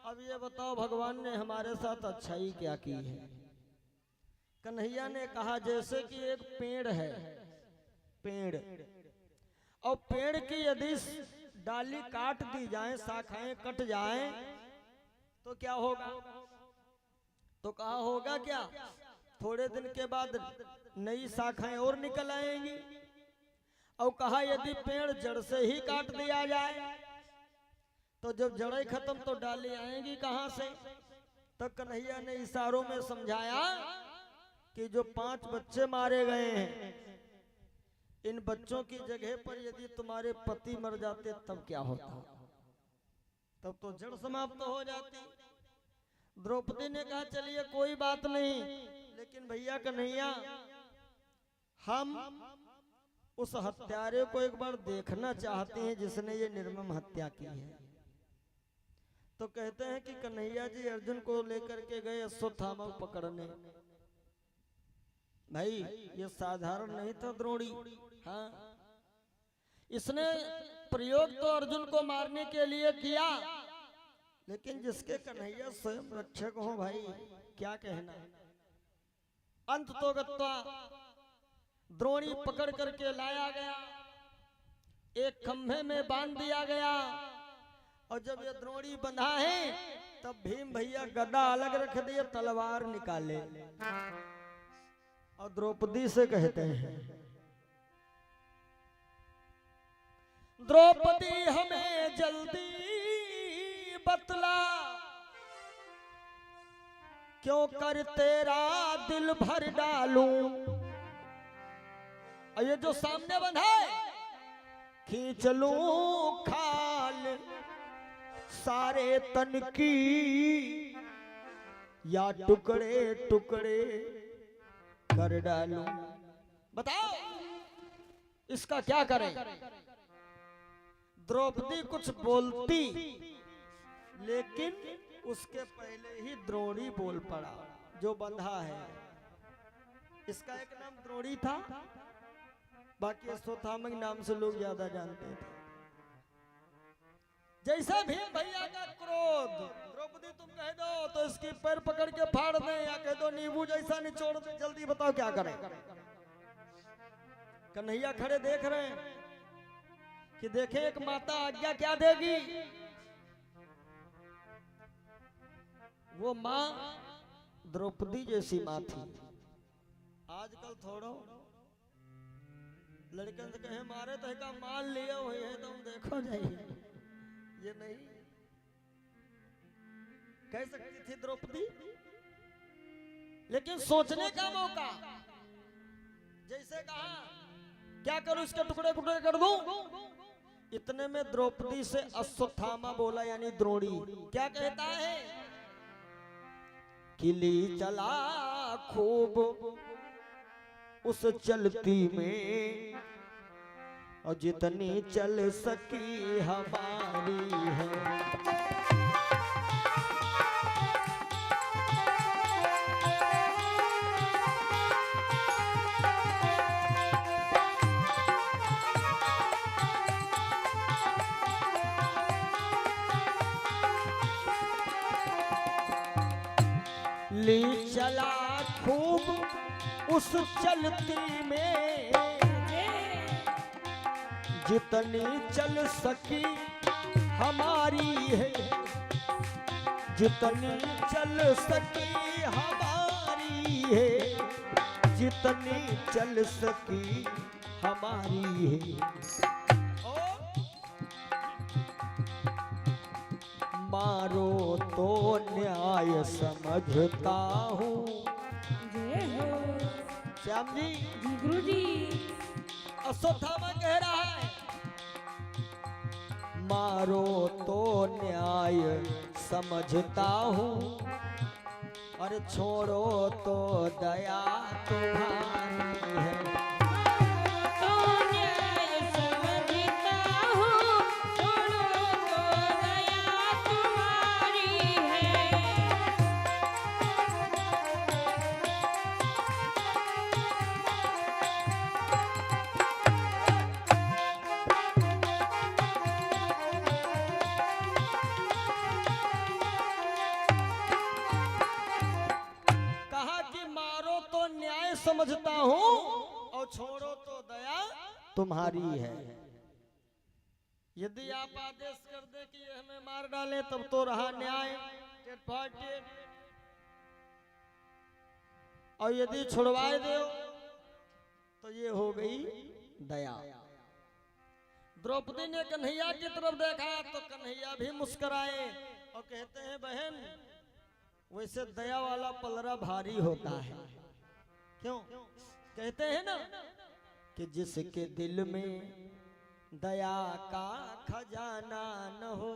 अब ये बताओ भगवान ने हमारे साथ अच्छाई क्या की है? कन्हैया ने कहा जैसे कि एक पेड़ है, पेड़, और पेड़ की यदि डाली काट दी जाए, शाखाएं कट जाएं, तो क्या होगा? तो कहा होगा क्या? थोड़े दिन के बाद नई शाखाएं और निकल आएंगी। और कहा यदि पेड़ जड़ से ही काट दिया जाए तो जब जड़ें खत्म तो डाली आएंगी कहां से? तो कन्हैया ने इशारों में समझाया कि जो 5 बच्चे मारे गए हैं इन बच्चों की जगह पर यदि तुम्हारे पति मर जाते तब क्या होता? तब तो जड़ समाप्त हो जाती। द्रौपदी ने कहा चलिए कोई बात नहीं, लेकिन भैया कन्हैया हम उस हत्यारे को एक बार देखना चाहते हैं जिसने ये निर्मम हत्या की है। तो कहते हैं कि कन्हैया जी अर्जुन को लेकर के गए अश्वत्थामा को पकड़ने। भाई ये साधारण नहीं था द्रोणी। हाँ, इसने प्रयोग तो अर्जुन को मारने के लिए किया, लेकिन जिसके कन्हैया स्वयं रक्षक हो भाई क्या कहना। अंत तो गत्वा द्रोणी पकड़ करके लाया गया, एक खंभे में बांध दिया गया। और जब ये द्रोणी बंधा है तब भीम भैया गदा अलग रख दिए, तलवार निकाले और द्रौपदी से कहते हैं, द्रौपदी हमें जल्दी बतला, क्यों कर तेरा दिल भर डालूं। और ये जो सामने बंधा है खींच लूं खाल सारे तन की, या टुकड़े टुकड़े कर डालूं। बताओ इसका क्या करें। द्रौपदी कुछ बोलती, लेकिन उसके पहले ही द्रोणी बोल पड़ा जो बंधा है। इसका एक नाम द्रोणी था, बाकी अश्वत्थामा के नाम से लोग ज्यादा जानते थे। जैसा भीम भैया का क्रोध, द्रौपदी तुम कह दो तो इसकी पैर पकड़ के फाड़ दे, या कह दो नींबू जैसा निचोड़ दे, जल्दी बताओ क्या करें। कन्हैया खड़े देख रहे हैं कि देखे एक माता आज्ञा क्या देगी। वो माँ द्रौपदी जैसी माँ थी। आजकल थोड़ा लड़कन से कहे मारे तो का मान लिया हुए है, तुम देखो जाइए, ये नहीं कह सकती थी द्रौपदी। लेकिन सोचने का मौका, जैसे कहा क्या करूं इसके टुकड़े टुकड़े कर दूं। इतने में द्रौपदी से अश्वत्थामा बोला, यानी द्रोणी क्या कहता है, किली चला खूब उस चलती में, और जितनी चल सकी हमारी है। ली चला खूब उस चलती में, जितनी चल सकी हमारी है, जितनी चल सकी हमारी है, जितनी चल सकी हमारी है। मारो तो न्याय समझता हूँ। श्याम जी, गुरु जी, अश्वत्थामा कह रहा है मारो तो न्याय समझता हूँ, और छोड़ो तो दया तुम्हारी है। समझता हूँ और छोड़ो तो दया तुम्हारी है। यदि आप आदेश कर दे कि ये हमें मार डाले तब तो रहा न्याय, और यदि छुड़वाए दो तो ये हो गई दया। द्रौपदी ने कन्हैया की तरफ देखा तो कन्हैया भी मुस्कुराए और कहते हैं बहन, वैसे दया वाला पलरा भारी होता है। क्यों कहते हैं ना कि जिसके दिल में दया का खजाना न हो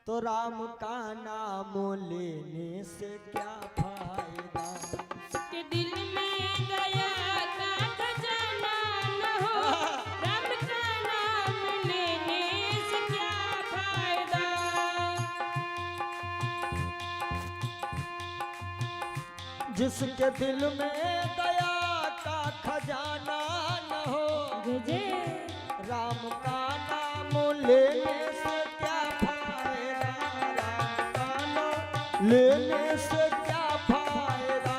तो राम का नाम लेने से क्या फायदा। के दिल में दया का खजाना न हो, राम का नाम लेने से क्या फायदा। जिसके दिल में दया का खजाना न हो राम का नाम लेने से क्या फायदा। राम का नाम लेने से क्या फायदा।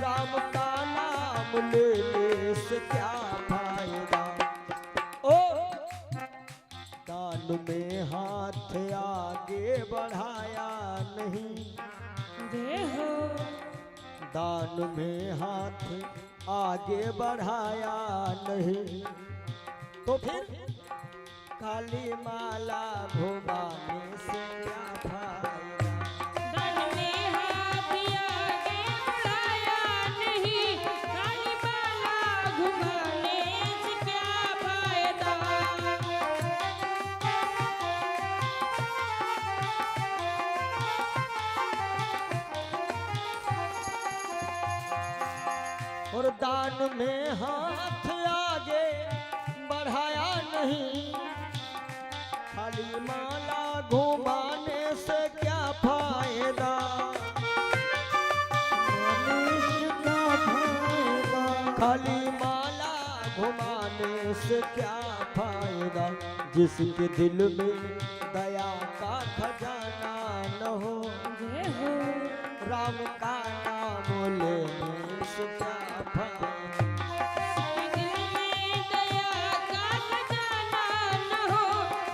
राम का नाम लेने से क्या फायदा। ओ दान में हाथ आगे बढ़ाया नहीं, जय हो। दान में हाथ आगे बढ़ाया नहीं तो फिर खाली माला घुमाने से क्या फायदा। दान में हाथ आगे बढ़ाया नहीं, खाली माला घुमाने से क्या फायदा। और दान में हाथ आगे बढ़ाया नहीं, खाली माला घुमाने से क्या फायदा। खाली माला घुमाने से क्या फायदा। जिसके दिल में दया का खजाना न हो जय हो। राम का नाम लेने से क्या फायदा। के दिल में दया का खजाना न हो,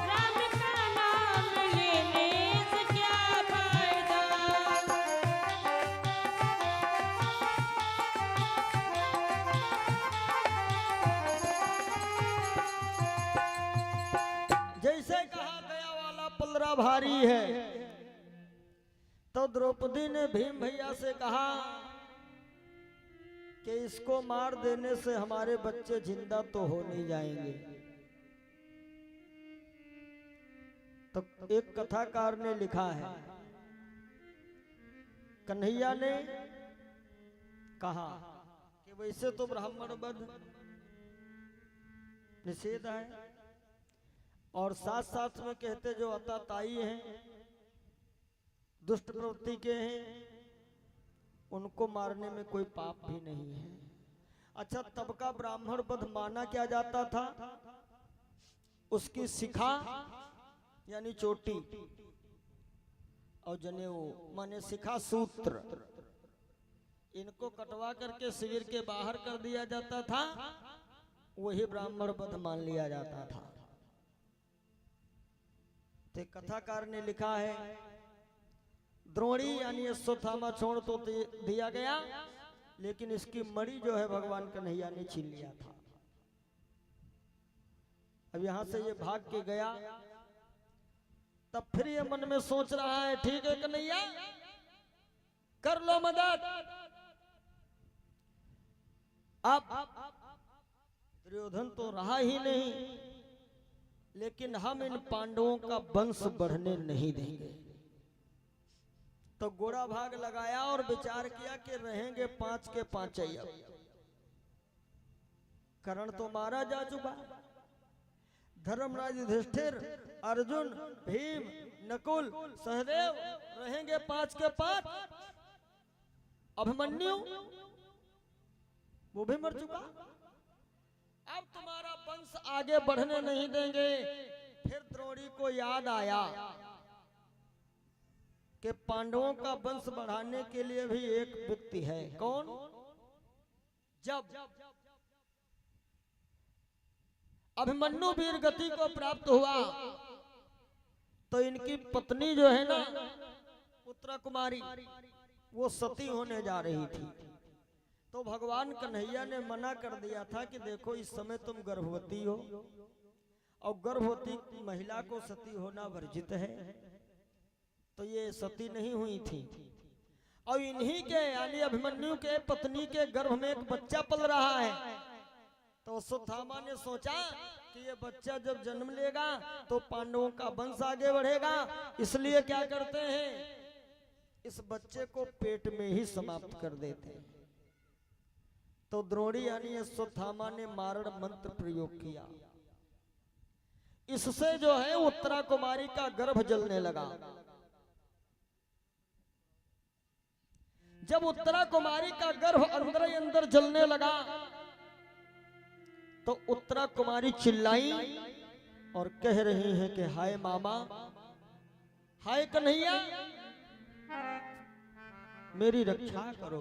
राम का नाम लेने से क्या फायदा। जैसे कहा गया वाला पलरा भारी है तो द्रौपदी ने भीम भैया से कहा कि इसको मार देने से हमारे बच्चे जिंदा तो हो नहीं जाएंगे। तो एक कथाकार ने लिखा है, कन्हैया ने कहा कि वैसे तो ब्राह्मण वध निषेध है और साथ साथ में कहते जो अताताई हैं, दुष्ट प्रवृत्ति के हैं, उनको मारने में कोई पाप भी नहीं है। अच्छा, तब का ब्राह्मण वध माना क्या जाता था, उसकी शिखा यानी चोटी और जनेऊ माने शिखा सूत्र, इनको कटवा करके शिविर के बाहर कर दिया जाता था, वही ब्राह्मण वध मान लिया जाता था। तो कथाकार ने लिखा है, द्रोणी यानी अश्वत्थामा छोड़ तो दिया गया, लेकिन इसकी मणि जो है भगवान कन्हैया ने छीन लिया था। अब यहां से ये भाग के गया, तब फिर ये मन में सोच रहा है, ठीक है कन्हैया कर लो मदद। अब दुर्योधन तो रहा ही नहीं, लेकिन हम इन पांडवों का वंश बढ़ने नहीं देंगे। तो गोड़ा भाग लगाया और विचार किया कि रहेंगे 5 के 5 ही। कर्ण तो मारा जा चुका, धर्मराज युधिष्ठिर, अर्जुन, भीम, नकुल, सहदेव रहेंगे 5 के 5। अभिमन्यु वो भी मर चुका। अब तुम्हारा वंश आगे बढ़ने नहीं देंगे। फिर द्रोणी को याद आया कि पांडवों का वंश बढ़ाने के लिए भी एक व्यक्ति है। कौन? जब अभिमन्यु वीर गति को प्राप्त हुआ तो इनकी पत्नी जो है ना उत्तरा कुमारी, वो सती होने जा रही थी। तो भगवान कन्हैया ने मना कर दिया था कि देखो इस समय तुम गर्भवती हो और गर्भवती महिला को सती होना वर्जित है। तो ये सती नहीं हुई थी और इन्हीं के यानी अभिमन्यु के पत्नी के गर्भ में एक बच्चा पल रहा है। तो अश्वत्थामा ने सोचा कि ये बच्चा जब जन्म लेगा तो पांडवों का वंश आगे बढ़ेगा, इसलिए क्या करते हैं, इस बच्चे को पेट में ही समाप्त कर देते हैं। तो द्रोणी यानी अश्वत्थामा ने मारण मंत्र प्रयोग किया। इससे जो है उत्तरा कुमारी का गर्भ जलने लगा। जब उत्तरा कुमारी का गर्भ अंदर ही अंदर जलने लगा तो उत्तरा कुमारी चिल्लाई और कह रही है कि हाय मामा, हाय कन्हैया, मेरी रक्षा करो।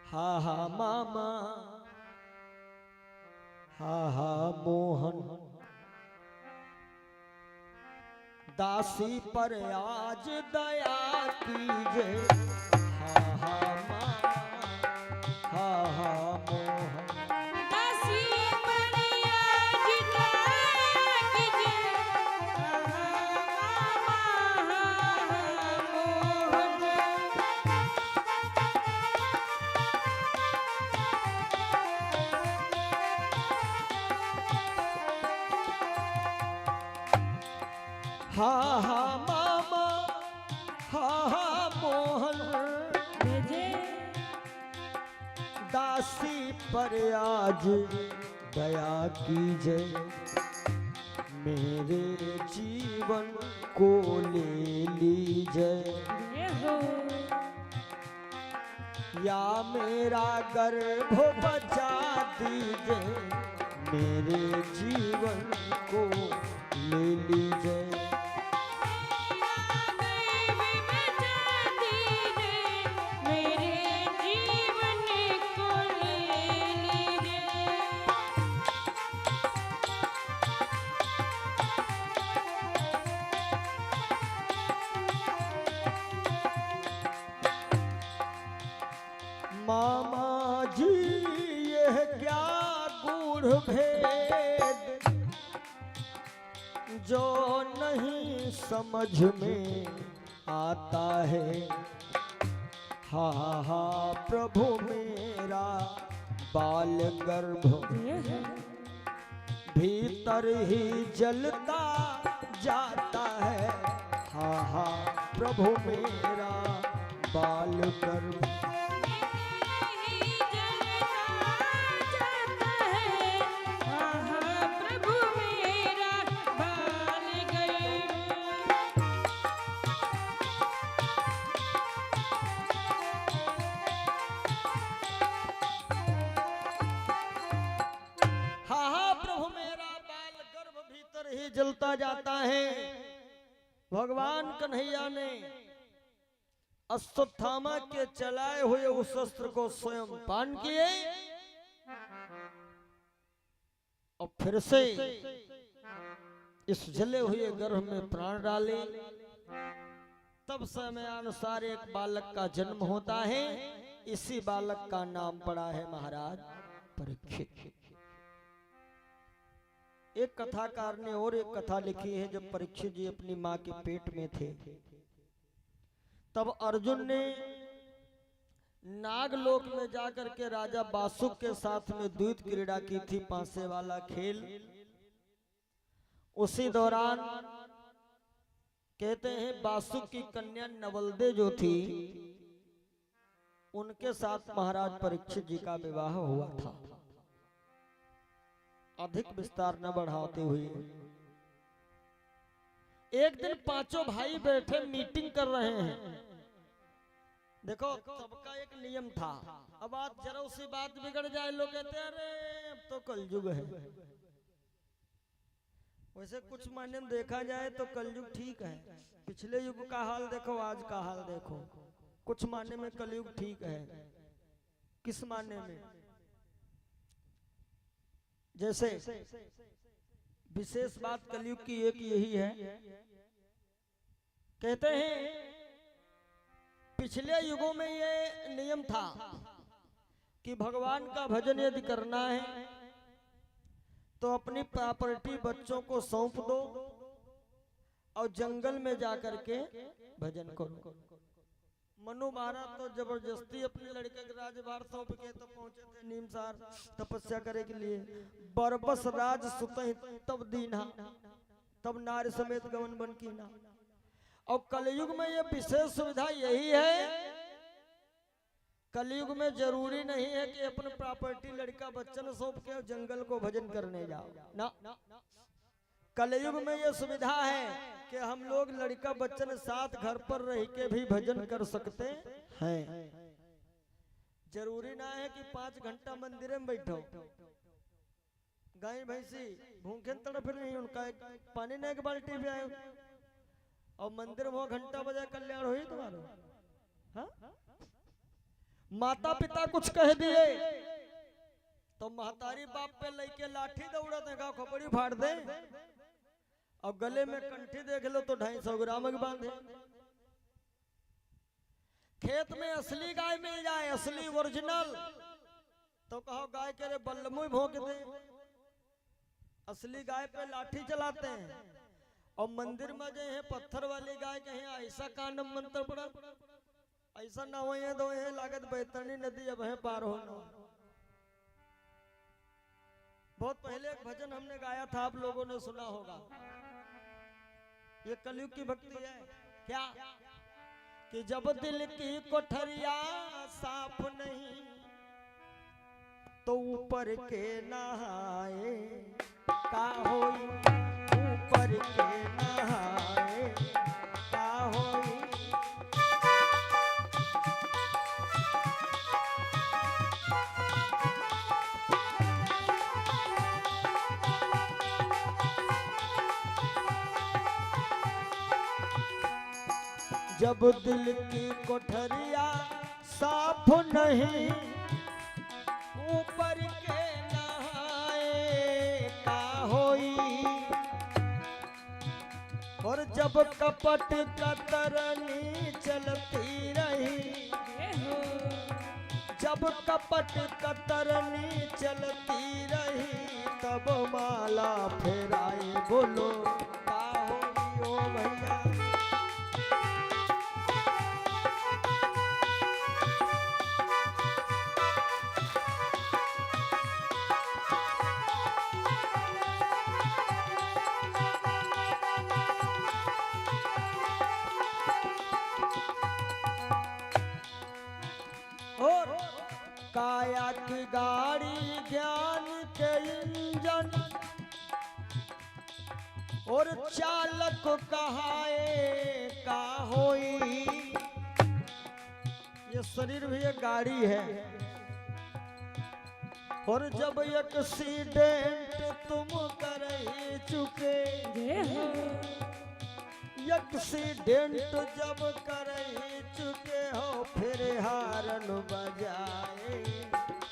हा हा मामा, हा हा मोहन, दासी पर आज दया कीजे। हा हा मामा, हा हा मोहन, दासी पर आज दया कीजे। हा हा मामा, हा हा मोहन, दासी पर आज दया कीजे। मेरे जीवन को ले लीजिए, या मेरा गर्भ बचा दीजिए। मेरे जीवन को ले लीजिए। मामा जी यह क्या गूढ़ भेद जो नहीं समझ में आता है। हा हा प्रभु मेरा बाल गर्भ भीतर ही जलता जाता है। हा हा प्रभु मेरा बाल गर्भ जलता जाता है। भगवान कन्हैया ने अश्वत्थामा के चलाए हुए उस अस्त्र को स्वयं पान किए और फिर से इस जले हुए गर्भ में प्राण डाले। तब समयानुसार एक बालक का जन्म होता है। इसी बालक का नाम पड़ा है महाराज परीक्षित। एक कथाकार ने और एक कथा लिखी है, जब परीक्षित जी अपनी मां के पेट में थे तब अर्जुन ने नागलोक में जाकर के राजा बासुक के साथ में द्वैत क्रीड़ा की थी, पांसे वाला खेल। उसी दौरान कहते हैं बासुक की कन्या नवलदे जो थी उनके साथ महाराज परीक्षित जी का विवाह हुआ था। अधिक विस्तार न बढ़ाते हुए एक दिन पांचों भाई बैठे मीटिंग कर रहे हैं। देखो सबका एक नियम था। अब आज जरा उसी बात बिगड़ जाए, लोग कहते हैं अरे अब तो कलयुग है। वैसे कुछ मायने में देखा जाए तो कलयुग ठीक है। पिछले युग का हाल देखो, आज का हाल देखो। कुछ मायने में कलयुग ठीक है। किस मायने में? जैसे विशेष बात कलयुग की एक यही है, कहते हैं पिछले युगों में ये नियम था कि भगवान का भजन यदि करना है तो अपनी प्रॉपर्टी बच्चों को सौंप दो और जंगल में जाकर के भजन करो। मनु महाराज तो जबरदस्ती अपने लड़के के राजभार सौंप के तो पहुंचे थे नीमसार तपस्या करे के लिए। बरबस राज सुतहि तब दीना, तब नारी समेत गमन बन कीना। और कलयुग में ये विशेष सुविधा यही है, कलयुग में जरूरी नहीं है कि अपने प्रॉपर्टी लड़का बच्चन सौंप के जंगल को भजन करने जाओ ना। कलयुग में ये सुविधा है कि हम लोग लड़का बच्चन साथ घर पर रह के भी भजन कर सकते हैं। जरूरी ना है कि 5 घंटा मंदिर में बैठो, गाय भैंसी भूखे तड़प नहीं, उनका एक पानी ने एक बाल्टी भी आए और मंदिर में घंटा बजा कल्याण हो ही तुम्हारा। हाँ? माता पिता कुछ कह दिए तो महतारी बाप पे लेके लाठी दौड़त है, का खोपड़ी फाड़ दे। और गले में कंठी देख लो तो 250 ग्राम की बांधे। खेत में असली गाय मिल जाए, असली ओरिजिनल, तो कहो गाय के रे बल्लमुई भोंक दे। असली गाय पे लाठी चलाते हैं। और मंदिर में जो है पत्थर वाली गाय कहीं ऐसा कांडम मंत्र पड़ा, ऐसा ना हो दो है लागत बैतरणी नदी अब है पार होना। बहुत पहले एक भजन हमने गाया था, आप लोगों ने सुना होगा। ये कलयुग की भक्ति है क्या कि जब दिल की कोठरिया साफ नहीं तो ऊपर के नहाए का होई, ऊपर के नहाए का होई। जब दिल की कोठरिया साफ नहीं ऊपर के नहाए का होई। और जब कपट कतरनी चलती रही, जब कपट कतरनी चलती रही तब माला फेराए। बोलो का होई ओ भैया। और काया की गाड़ी ज्ञान के इंजन और चालक कहाए का होई। ये शरीर भी एक गाड़ी है। और जब एक्सीडेंट तुम कर ही चुके, एक्सीडेंट जब कर ही चुके हो फिर हारन बजाए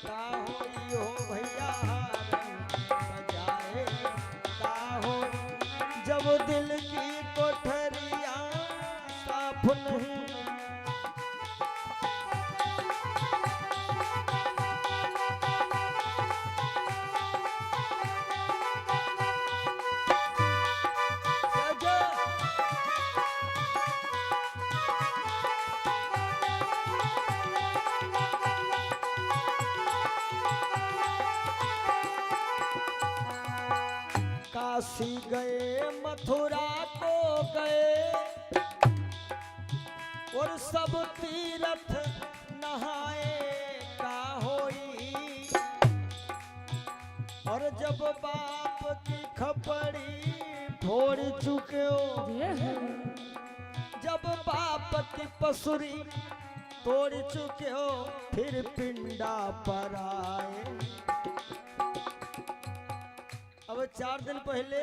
का होई हो भैया। हारन बजाए का हो जब दिल की कोठरिया साफ नहीं। काशी गए मथुरा को गए और सब तीर्थ नहाए का होई। और जब बाप की खपड़ी फोड़ चुके हो, जब बाप की पसुरी तोड़ चुके हो फिर पिंडा पर आए। अब 4 दिन पहले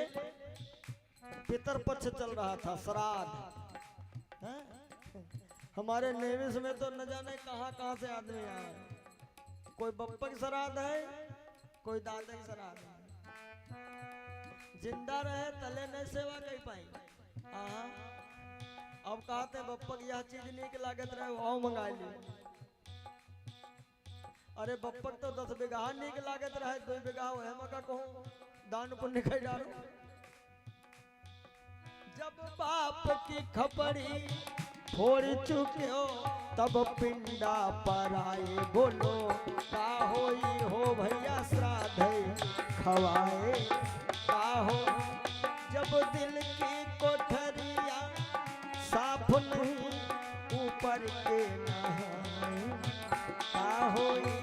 पितर पक्ष चल रहा था, श्राद्ध। हमारे नेमिस में तो न जाने कहां कहां से आदमी आए। कोई बप्पा की श्राद्ध है, कोई दादा की श्राद्ध है। जिंदा रहे तले नहीं सेवा कर पाई। अब कहते बप्पा की यह चीज नहीं की लागत रहे वो मंगा ली। अरे बप्पा तो 10 बीघा नहीं की लागत रहे 2 बीघा है का कहूँ दान पुण्य कर डालो। जब बाप की खपड़ी छोड़ चुके हो तब पिंडा पर आए, बोलो का होई हो भैया श्राद्ध खवाए, का हो जब दिल की कोठरिया साफ नहीं ऊपर के नहाए, का होई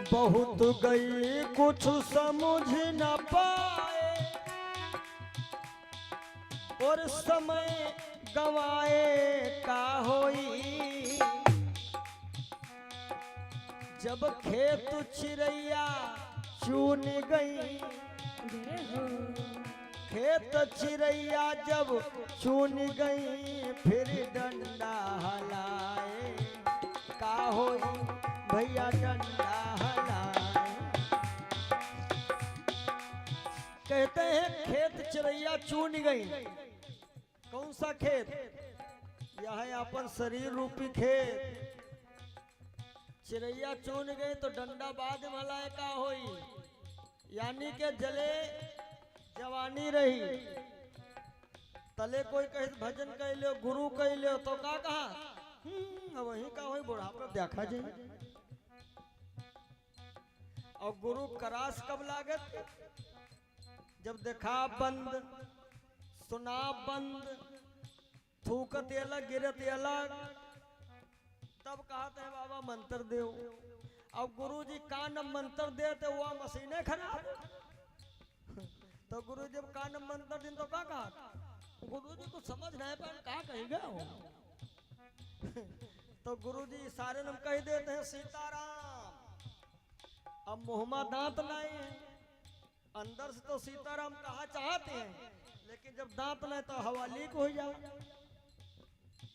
बहुत गई कुछ समझ न पाए, और समय गवाए का होई, जब खेत चिड़ैया चुन गई, खेत चिड़ैया जब चुन गई, फिर डंडा हलाए, का होई भैया डंडा हलाए। कहते हैं खेत चिड़ैया चुन गई, कौन सा खेत? यह है अपन शरीर रूपी खेत। चिड़ैया चुन गई तो डंडा बाद में हलाए का होई, यानी के जले जवानी रही, तले कोई कहे भजन कह लो गुरु कह लो तो का कहा वही का होई बुढ़ापा देखा जाए। और गुरु करास कब लागत? जब देखा बंद, सुना बंद, थूकत अलग गिरत अलग, तब कहते हैं बाबा मंत्र दो। अब गुरु जी कान मंत्र देते हुआ मशीनें खराब। तो गुरु जब कान मंत्र दिन तो कहा गुरु जी को समझ नहीं पाए कहा कहेगा। तो गुरु जी इशारे में कह देते हैं सीताराम। अब मुहम्मा दांत लाए हैं, अंदर से तो सीताराम कहा चाहते हैं, लेकिन जब दांत लाए तो हवाली को हो जाए,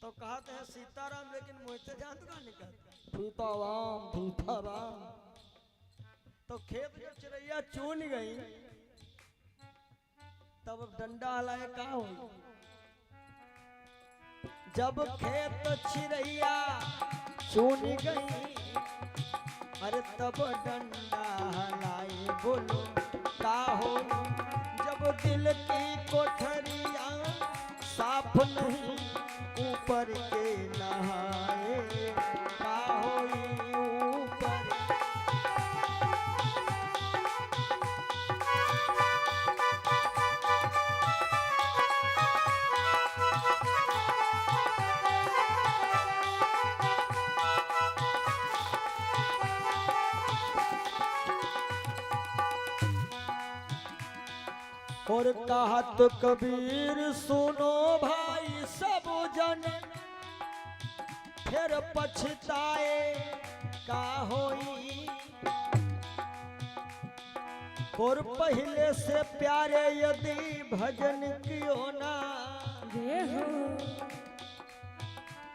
तो कहते हैं सीताराम, लेकिन मुँह से दांत ना निकल सीताराम सीताराम। तो खेत जब चिड़ैया चुन गई तब डंडा हलाए का हो, जब खेत चिड़ैया चुन गई, अरे तब डंडा हलाए, बोलो का हो जब दिल की कोठरिया साफ नहीं ऊपर के नहाए, का होई ऊपर। और कहत कबीर सुनो भाई सब जन, फिर पछताए का होई, और पहले से प्यारे यदि भजन कियो ना,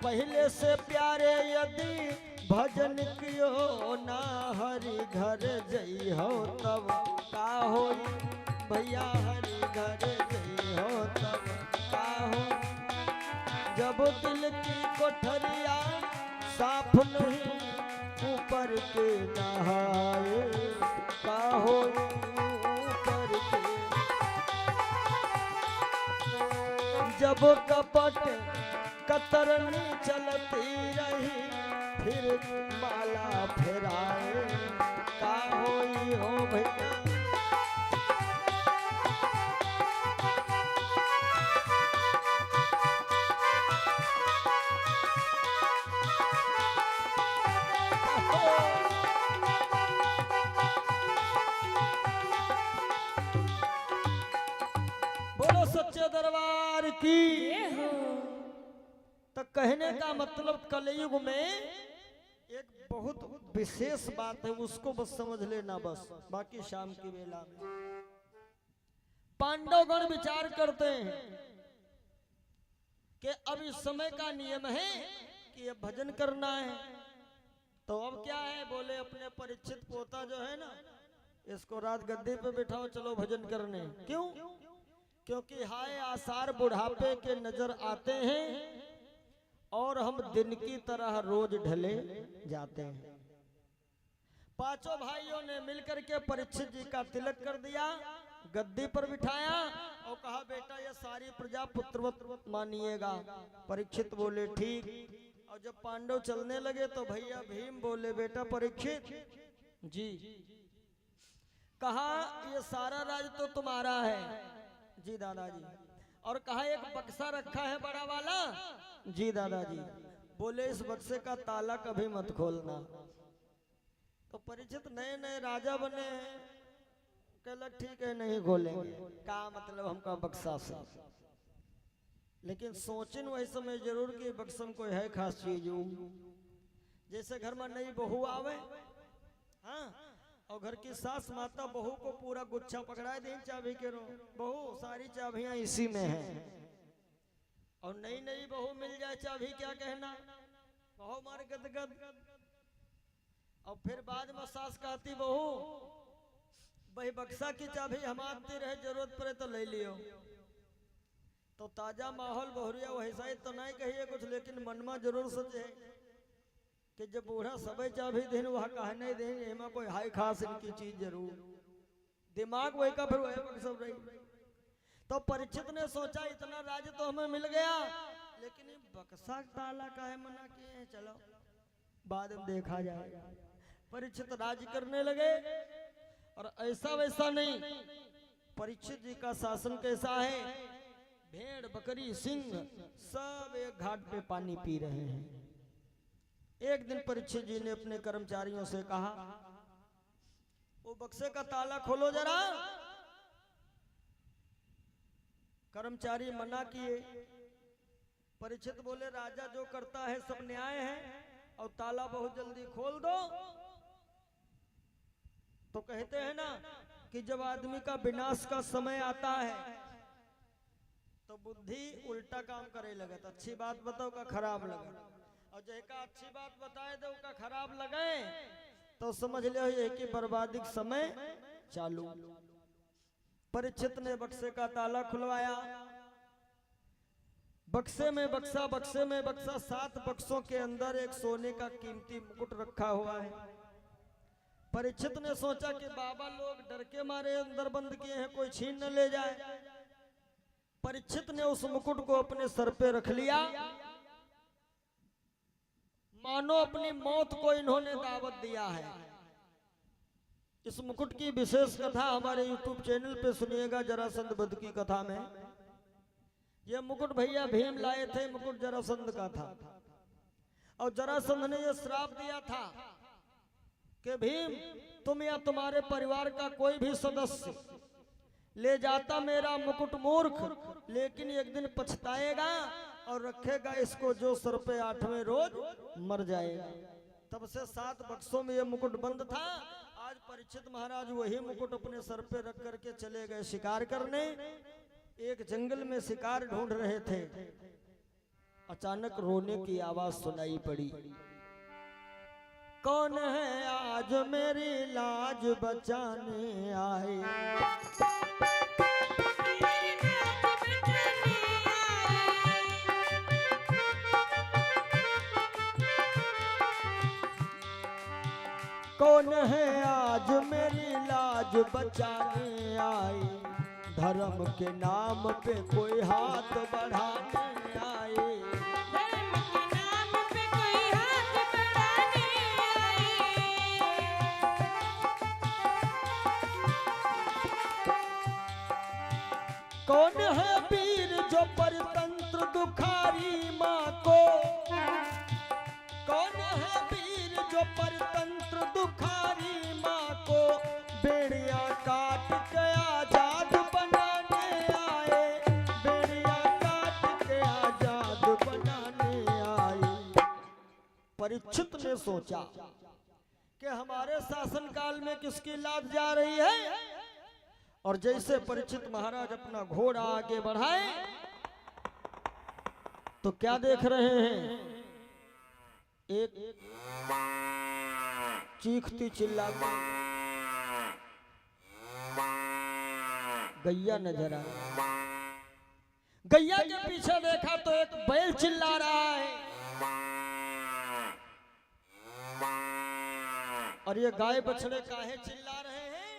पहले से प्यारे यदि भजन कियो ना, हरि घर जई हो तब का होई भैया, हरि घर जई हो तब का हो, जब दिल की कोठरिया साफ नहीं ऊपर के नहाए, का हो ऊपर के। जब कपट कतरनी चलती रही, फिर माला फेराए, का होई हो भैया। बोलो सच्चे दरबार की। तो कहने का मतलब कलयुग में एक बहुत विशेष बात है, उसको बस समझ लेना बस, बाकी शाम की वेला में पांडवगण विचार करते हैं कि अब इस समय का नियम है कि अब भजन करना है। तो अब क्या है, बोले अपने परीक्षित पोता जो है ना, इसको रात गद्दे पे बिठाओ, चलो भजन करने। क्यों? क्योंकि हाय आसार बुढ़ापे के नजर आते हैं और हम दिन की तरह रोज ढले जाते हैं। पांचों भाइयों ने मिलकर के परीक्षित जी का तिलक कर दिया, गद्दी पर बिठाया और कहा बेटा ये सारी प्रजा पुत्रवत मानिएगा। परीक्षित बोले ठीक। और जब पांडव चलने लगे तो भैया भीम बोले बेटा परीक्षित जी, कहा ये सारा राज तो तुम्हारा है जी दादाजी, और कहा एक बक्सा रखा है बड़ा वाला जी दादाजी। बोले इस बक्से का ताला कभी मत खोलना। तो परीक्षित नए नए राजा बने हैं, कहला ठीक है नहीं खोलेंगे, का मतलब हमका बक्सा से। लेकिन सोचिन वही समय जरूर कि बक्सम कोई है खास चीज। जैसे घर में नई बहू आवे, हाँ, और घर की सास माता बहू को पूरा गुच्छा पकड़ा दें चाबी के रो, बहू सारी चाबियां इसी में हैं। और नई नई बहू मिल जाए चाबी क्या कहना, बहू मार गदगद। और फिर बाद में सास कहती बहू भाई बक्सा की चाबी हम आती रहे, जरूरत पड़े तो ले लियो। तो ताजा माहौल बहुरिया वैसा ही तो नहीं कहिए कुछ, लेकिन मन में जरूर सोचे कि जब बूढ़ा सबे चाबी देन वह कह नहीं देंगे एमा कोई हाई खास इनकी चीज जरूर, दिमाग वही का फिर वही सब रही। तो परीक्षित ने सोचा इतना राज तो हमें मिल गया, लेकिन ये बक्सा ताला काहे मना किए हैं, चलो बाद में देखा जाएगा। परीक्षित राज करने लगे। और ऐसा वैसा नहीं, परीक्षित जी का शासन कैसा है, भेड़ बकरी सिंह सब एक घाट पे पानी पी रहे हैं। एक दिन परीक्षित जी ने अपने कर्मचारियों से कहा वो बक्से का ताला खोलो जरा। कर्मचारी मना किए। परीक्षित बोले राजा जो करता है सब न्याय है और ताला बहुत जल्दी खोल दो। तो कहते हैं ना कि जब आदमी का विनाश का समय आता है तो बुद्धि उल्टा काम करे लगे। तो अच्छी बात बताओ का खराब लगे, और जैका अच्छी बात बताए दो का खराब लगे तो समझ लो ये कि बर्बादी का समय चालू। परीक्षित ने बक्से का ताला खुलवाया। बक्से में बक्सा, बक्से में बक्सा, 7 बक्सों के अंदर एक सोने का कीमती मुकुट रखा हुआ है। परीक्षित ने सोचा कि बाबा लोग डर के मारे अंदर बंद किए हैं, कोई छीन न ले जाए। परीक्षित ने उस मुकुट को अपने सर पे रख लिया, मानो अपनी मौत को इन्होंने दावत दिया है। इस मुकुट की विशेष कथा हमारे YouTube चैनल पे सुनिएगा, जरासंध वध की कथा में। यह मुकुट भैया भीम लाए थे, मुकुट जरासंध का था। और जरासंध ने यह श्राप दिया था कि भीम तुम या तुम्हारे परिवार का कोई भी सदस्य ले जाता मेरा मुकुट मूर्ख, लेकिन एक दिन पछताएगा और रखेगा इसको जो सर पे 8वें रोज मर जाएगा। तब से 7 बक्सों में यह मुकुट बंद था। आज परीक्षित महाराज वही मुकुट अपने सर पे रख करके चले गए शिकार करने। एक जंगल में शिकार ढूंढ रहे थे, अचानक रोने की आवाज सुनाई पड़ी। कौन है आज मेरी लाज बचाने आए, कौन है आज मेरी लाज बचाने आई, धर्म के नाम पे कोई हाथ बढ़ाने आए। धर्म के नाम पे कोई हाथ बढ़ाने आए। कौन है वीर जो परतंत्र दुखारी माँ को, कौन है वीर जो परतंत्र दुखारी माँ को, बेड़िया काट के आजाद बनाने आए, बेड़िया काट के आजाद बनाने आए। परीक्षित ने सोचा कि हमारे शासन काल में किसकी लाज जा रही है। और जैसे परीक्षित महाराज अपना घोड़ा आगे बढ़ाए तो क्या देख रहे हैं, एक चीखती चिल्लाती गैया नजर आई। गैया के पीछे देखा तो एक बैल चिल्ला रहा है, और ये गाय बछड़े काहे चिल्ला रहे हैं?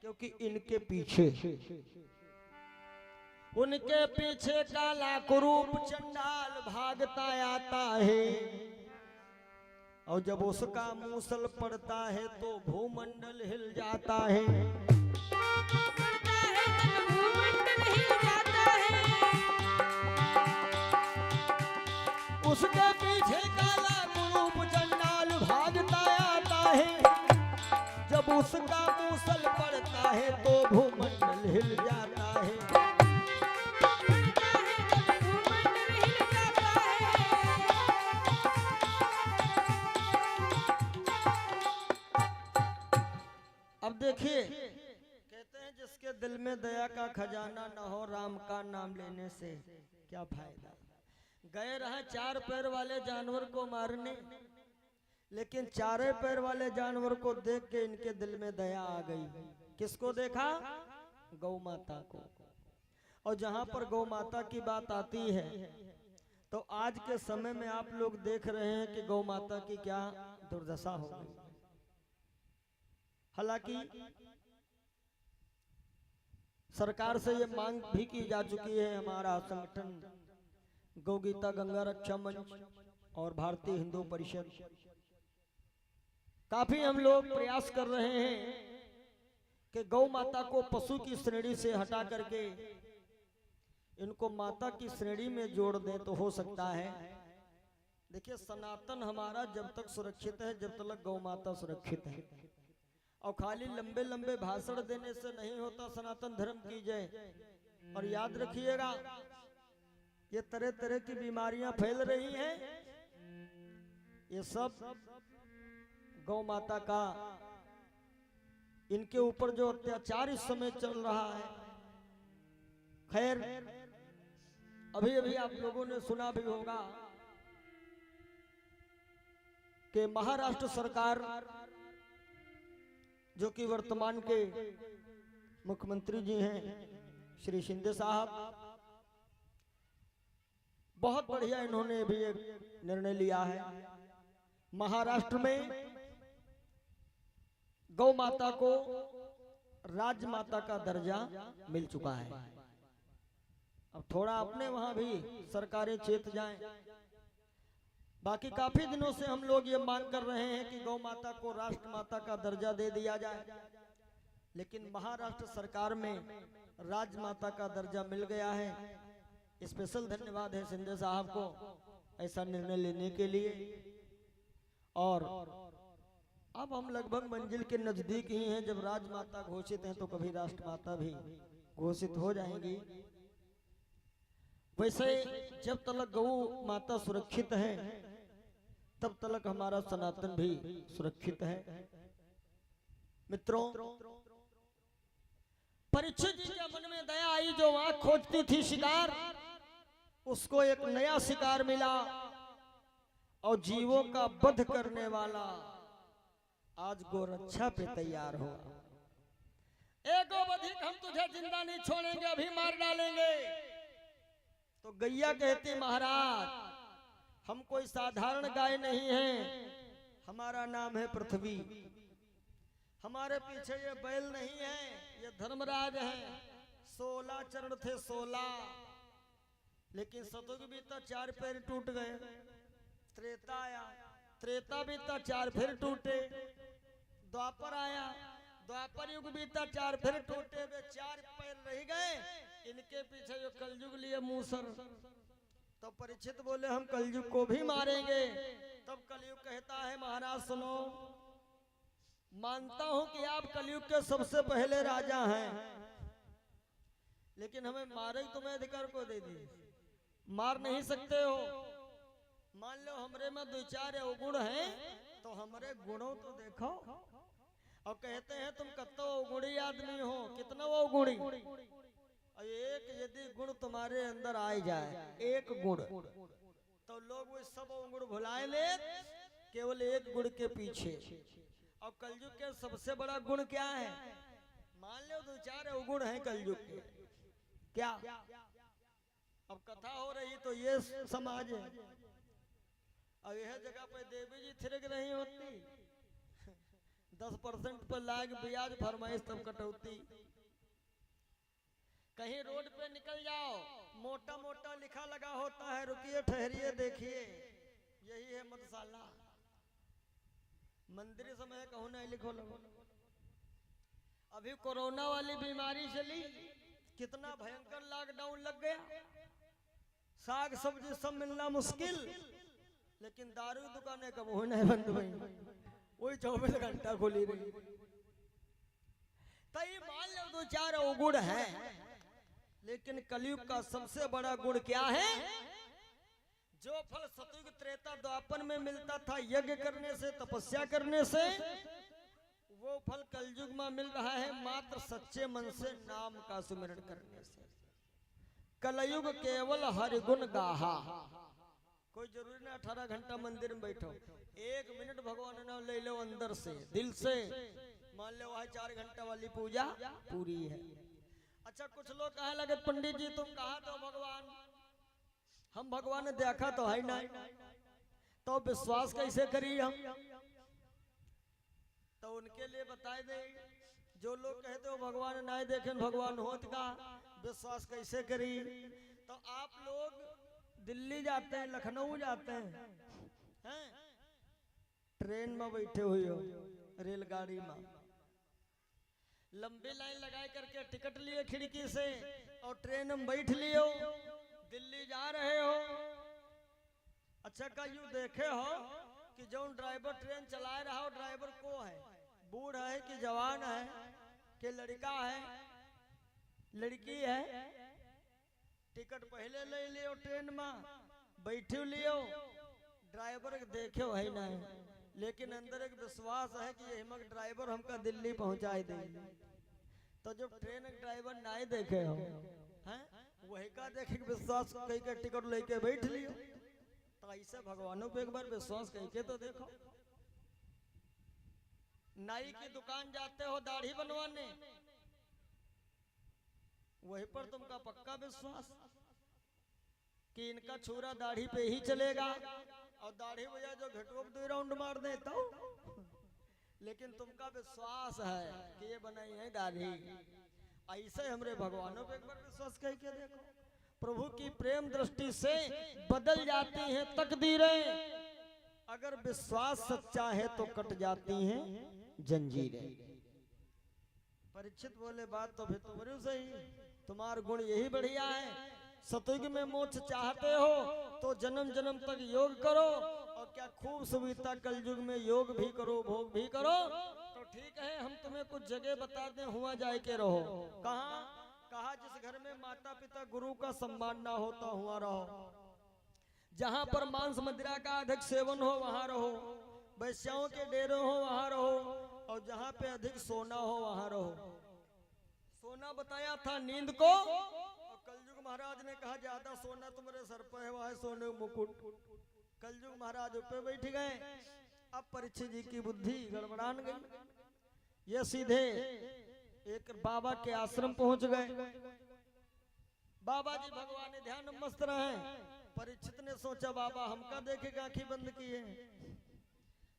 क्योंकि इनके पीछे, उनके पीछे काला कुरूप चंडाल भागता आता है, और जब उसका मूसल पड़ता है तो भूमंडल हिल जाता है। उसके पीछे काला कुरूप चंडाल भागता आता है, जब उसका मूसल पड़ता है तो भूमंडल हिल जाता है। अब देखिए, कहते हैं जिसके दिल में दया का खजाना न हो, राम का नाम लेने से क्या फायदा। गए रहे 4 पैर वाले जानवर को मारने, लेकिन 4 पैर वाले जानवर को देख के इनके दिल में दया आ गई। किसको देखा? गौ माता को। और जहां पर गौ माता की बात आती है तो आज के समय में आप लोग देख रहे हैं कि गौ माता की क्या दुर्दशा हो गई। हालांकि सरकार से ये मांग भी की जा चुकी है, हमारा संगठन गौ गीता गंगा रक्षा मंच और भारतीय हिंदू परिषद, काफी हम लोग प्रयास कर रहे हैं कि गौ माता को पशु की श्रेणी से हटा करके इनको माता की श्रेणी में जोड़ दें तो हो सकता है। देखिए, सनातन हमारा जब तक सुरक्षित है, जब तक गौ माता सुरक्षित है। और खाली लंबे लंबे भाषण देने से नहीं होता सनातन धर्म की जय। और याद रखिएगा, ये तरह तरह की बीमारियां फैल रही हैं, ये सब गौ माता का, इनके ऊपर जो अत्याचार इस समय चल रहा है। खैर, अभी अभी आप लोगों ने सुना भी होगा कि महाराष्ट्र सरकार, जो कि वर्तमान के मुख्यमंत्री जी हैं श्री शिंदे साहब, बहुत बढ़िया इन्होंने भी एक निर्णय लिया है। महाराष्ट्र में गौ माता को राजमाता का दर्जा मिल चुका है। अब थोड़ा अपने वहां भी सरकारें चेत जाएं। बाकी काफी दिनों से हम लोग ये मांग कर रहे हैं कि गौ माता को राष्ट्र माता का दर्जा दे दिया जाए, लेकिन महाराष्ट्र सरकार में राजमाता का दर्जा मिल गया है। स्पेशल धन्यवाद है शिंदे साहब को ऐसा निर्णय लेने के लिए। और अब हम लगभग मंजिल के नजदीक ही हैं। जब राजमाता घोषित हैं तो कभी राष्ट्रमाता भी घोषित हो जाएंगी। वैसे जब तक गौ माता सुरक्षित है तब तक हमारा सनातन भी सुरक्षित है। मित्रों, परीक्षित जी के मन में दया आई, जो वहां खोजती थी शिकार, उसको एक नया शिकार मिला, और जीवों का वध करने वाला आज गोरक्षा पे तैयार हो। ए गोवधिक, हम तुझे जिंदा नहीं छोड़ेंगे, अभी मार डालेंगे। तो गैया कहती, महाराज, हम कोई साधारण गाय नहीं हैं, हमारा नाम है पृथ्वी। हमारे पीछे ये बैल नहीं है, ये धर्मराज हैं। 16 चरण थे, 16, लेकिन सतयुग बीता 4 पैर टूट गए। त्रेता आया, त्रेता बीता 4 फिर टूटे। द्वापर आया, द्वापर युग बीता 4 फिर टूटे, वे 4 पैर रह गए। इनके पीछे जो कलयुग लिए मूसर। तब परीक्षित बोले, हम कलयुग को भी मारेंगे। तब कलयुग कहता है, महाराज सुनो, मानता हूं कि आप कलयुग के सबसे पहले राजा हैं, लेकिन हमें मारे ही तुम्हें अधिकार को दे दी, मार नहीं सकते हो। मान लो हमरे में 2-4 अवगुण हैं, तो हमारे गुणों तो देखो। और कहते हैं तुम कत्तो अवगुणी आदमी हो, कितना अवगुणी। और एक यदि गुण तुम्हारे अंदर आ जाए, एक गुण, तो लोग वो सब गुण भुलाए ले केवल एक गुण के पीछे। और कलयुग के सबसे बड़ा गुण क्या है? मान लो 2-4 अवगुण हैं कलयुग के, क्या? अब कथा हो रही तो ये समाज है, और यह जगह पे देवी जी थिरक रही होती 10% पर लाख ब्याज फरमाइश तब कटौती। कहीं रोड पे निकल जाओ, मोटा मोटा लिखा लगा होता है रुकिए ठहरिए देखिए, यही है मधुशाला। मंदिर समय कहूँ नहीं लिखो लगो। अभी कोरोना वाली बीमारी चली, कितना भयंकर लॉकडाउन लग गया, साग सब्जी सब मिलना मुश्किल, लेकिन दारू की दुकानें कब हो नहीं बंद हुई, वही 24 घंटा खुली रही। तो ये मान लो 2-4 अवगुण है, लेकिन कलयुग का सबसे बड़ा गुण क्या है? जो फल सतयुग त्रेता द्वापर में मिलता था यज्ञ करने से, तपस्या करने से, वो फल कलयुग में मिल रहा है मात्र सच्चे मन से नाम का सुमिरन करने से। कलयुग केवल हरि गुण गाहा। कोई जरूरी ना 18 घंटा मंदिर में बैठो, 1 मिनट भगवान नाम ले लो अंदर से, दिल से, मान लो वह 4 घंटा वाली पूजा पूरी है। अच्छा, कुछ लोग कहे लगे पंडित जी तुम कहा तो भगवान, हम भगवान ने देखा तो है नहीं, तो विश्वास कैसे करिए हम? तो उनके लिए बताए दे, जो लोग कहते हो भगवान नहीं देखे भगवान होत का, विश्वास कैसे करी? तो आप लोग दिल्ली जाते हैं, लखनऊ जाते हैं, ट्रेन में बैठे हुए हो, रेलगाड़ी में, लंबी लाइन लगाए करके टिकट लिए खिड़की से और ट्रेन में बैठ लियो, दिल्ली जा रहे हो। अच्छा, का यूं देखे हो कि जो ड्राइवर ट्रेन चला रहा हो, ड्राइवर को है, बूढ़ा है कि जवान है कि लड़का है लड़की है? टिकट पहले ले लियो, ट्रेन में बैठे लियो, ड्राइवर देखे हो है नहीं, लेकिन अंदर एक विश्वास है कि ये ड्राइवर हमका दिल्ली पहुंचाए दे। तो जब ट्रेन ड्राइवर नहीं देखे हो हैं, वही का देखे विश्वास कहीं के टिकट लेके बैठ लियो। तो ऐसे भगवानों पे एक बार विश्वास कहीं के तो देखो। नाई की दुकान जाते हो दाढ़ी बनवाने, वहीं पर तुमका पक्का विश्वास कि इनका छुरा दाढ़ी पे ही चलेगा, और दाढ़ी भैया जो घटों 2 राउंड मार दे तो, लेकिन तुमका विश्वास है कि ये बनाई है दाढ़ी। ऐसे हमरे भगवानों पे एक बार विश्वास कह के देखो। प्रभु की प्रेम दृष्टि से बदल जाती हैं तकदीरें, अगर विश्वास सच्चा है तो कट जाती हैं जंजीरें। परीक्षित बोले बात तो फिर तुम्हारी सही, तुम्हारा गुण यही बढ़िया है। सतयुग में मोक्ष चाहते हो तो जन्म जन्म तक योग करो, और क्या खूब सुविधा कलयुग में योग भी करो, भोग भी करो। तो ठीक है, हम तुम्हें कुछ जगह बता दें, हुआ जाए के रहो। कहाँ? कहा जिस घर में माता पिता गुरु का सम्मान ना होता हुआ रहो, जहाँ पर मांस मदिरा का अधिक सेवन हो वहाँ रहो, वैश्याओं के डेरे हो वहाँ रहो, और जहाँ पे अधिक सोना हो वहाँ रहो। सोना बताया था नींद को, और कलयुग महाराज ने कहा ज्यादा सोना तुम्हारे सर पर है, वह है सोने मुकुट। कलयुग महाराज ऊपर बैठ गए। अब परीक्षित जी की बुद्धि गड़बड़ान गई, ये सीधे एक बाबा के आश्रम पहुंच गए। बाबा जी भगवान ने ध्यान में मस्त रहे। परीक्षित ने सोचा बाबा हमका देखेगा, आंखें बंद किए।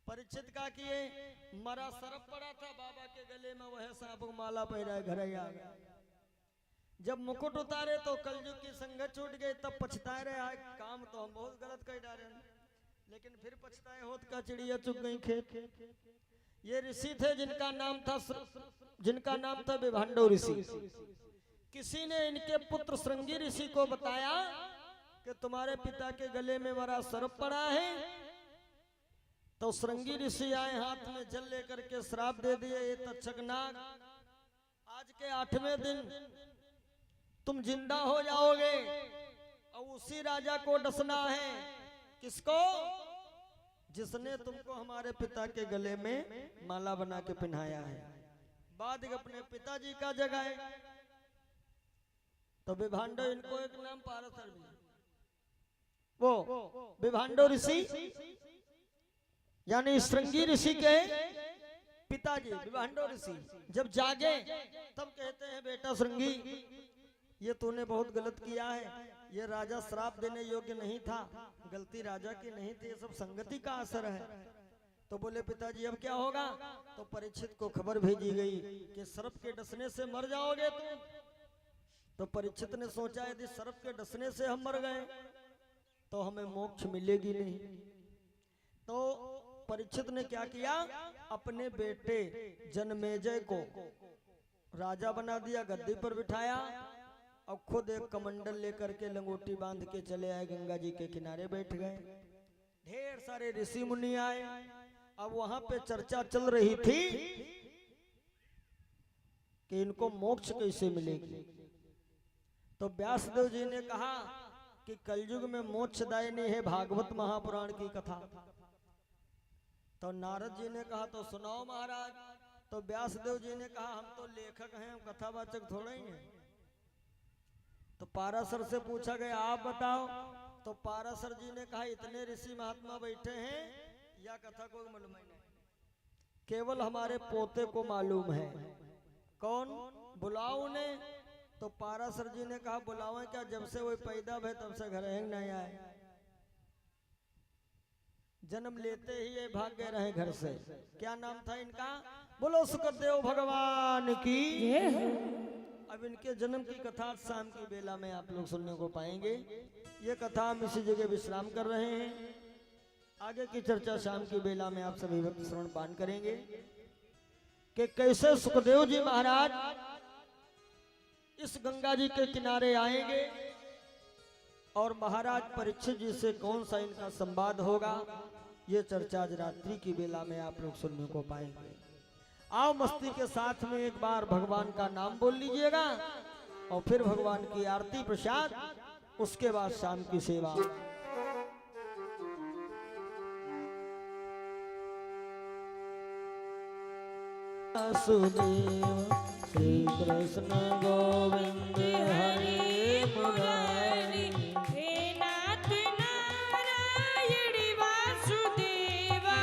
परीक्षित का किए, मरा सरप पड़ा था बाबा के गले में, वह सांप माला पहनाए घर आ गया। जब मुकुट उतारे तो कलयुग की संगत छूट गई, तब पछताए रहे, काम तो हम बहुत गलत कर डाले, लेकिन फिर पछताए होत का चिड़िया चुग गई खेत। ये ऋषि थे जिनका नाम था विभांडो ऋषि। किसी ने इनके पुत्र श्रृंगी ऋषि को बताया कि तुम्हारे पिता के गले में मरा सर्प पड़ा है। तो श्रृंगी ऋषि आए, हाथ में जल लेकर के श्राप दे दिए, ये तक्षक नाग आज के 8वें दिन तुम जिंदा हो जाओगे, और उसी राजा को डसना है। किसको? जिसने तुमको हमारे पिता के गले में माला बना के पहनाया है। बाद अपने पिताजी का जगाए। तो विभांडो, इनको एक नाम पारसर भी, वो विभांडो ऋषि यानी श्रृंगी ऋषि के पिताजी विभांडो ऋषि जब जागे तब कहते हैं बेटा श्रृंगी, ये तूने बहुत गलत किया है, ये राजा श्राप देने योग्य नहीं था, गलती राजा की नहीं थी, ये सब संगति का असर है। तो बोले पिताजी अब क्या होगा? तो परीक्षित को खबर भेजी गई कि सर्प के डसने से मर जाओगे तुम। तो परीक्षित ने सोचा यदि सर्प के डसने से हम मर गए तो हमें मोक्ष मिलेगी नहीं। तो परीक्षित ने क्या किया, अपने बेटे जनमेजय को राजा बना दिया, गद्दी पर बिठाया और खुद एक कमंडल लेकर के लंगोटी बांध के चले आए, गंगा जी के किनारे बैठ गए। ढेर सारे ऋषि मुनि आए। अब वहां पे चर्चा चल रही थी कि इनको मोक्ष कैसे मिलेगी। तो व्यासदेव जी ने कहा कि कलयुग में मोक्षदायिनी है भागवत महापुराण की कथा। तो नारद जी ने कहा तो सुनाओ महाराज। तो व्यासदेव जी ने कहा हम तो लेखक हैं, हम कथावाचक थोड़े ही हैं। तो पाराशर से पूछा गया आप बताओ। तो पाराशर जी ने कहा इतने ऋषि महात्मा बैठे हैं या कथा को मालूम नहीं, केवल हमारे पोते को मालूम है। कौन? बुलाओ ने। तो पाराशर जी ने कहा बुलाओ क्या, जब से वो पैदा भय तब से घर ही नहीं आए, जन्म लेते ही ये भाग गए रहे घर से। क्या नाम था इनका? बोलो सुखदेव भगवान की। अब इनके जन्म की कथा शाम की बेला में आप लोग सुनने को पाएंगे। ये कथा हम इसी जगह विश्राम कर रहे हैं। आगे की चर्चा शाम की बेला में आप सभी भक्त श्रवण पान करेंगे कि कैसे सुखदेव जी महाराज इस गंगा जी के किनारे आएंगे और महाराज परीक्षित जी से कौन सा इनका संवाद होगा। ये चर्चा आज रात्रि की बेला में आप लोग सुनने को पाएंगे। आओ मस्ती के साथ में एक बार भगवान का नाम बोल लीजिएगा और फिर भगवान की आरती प्रसाद, उसके बाद शाम की सेवा। वासुदेव श्री कृष्ण गोविंद हरे मुरारी। हे नाथ नारायण वासुदेवा।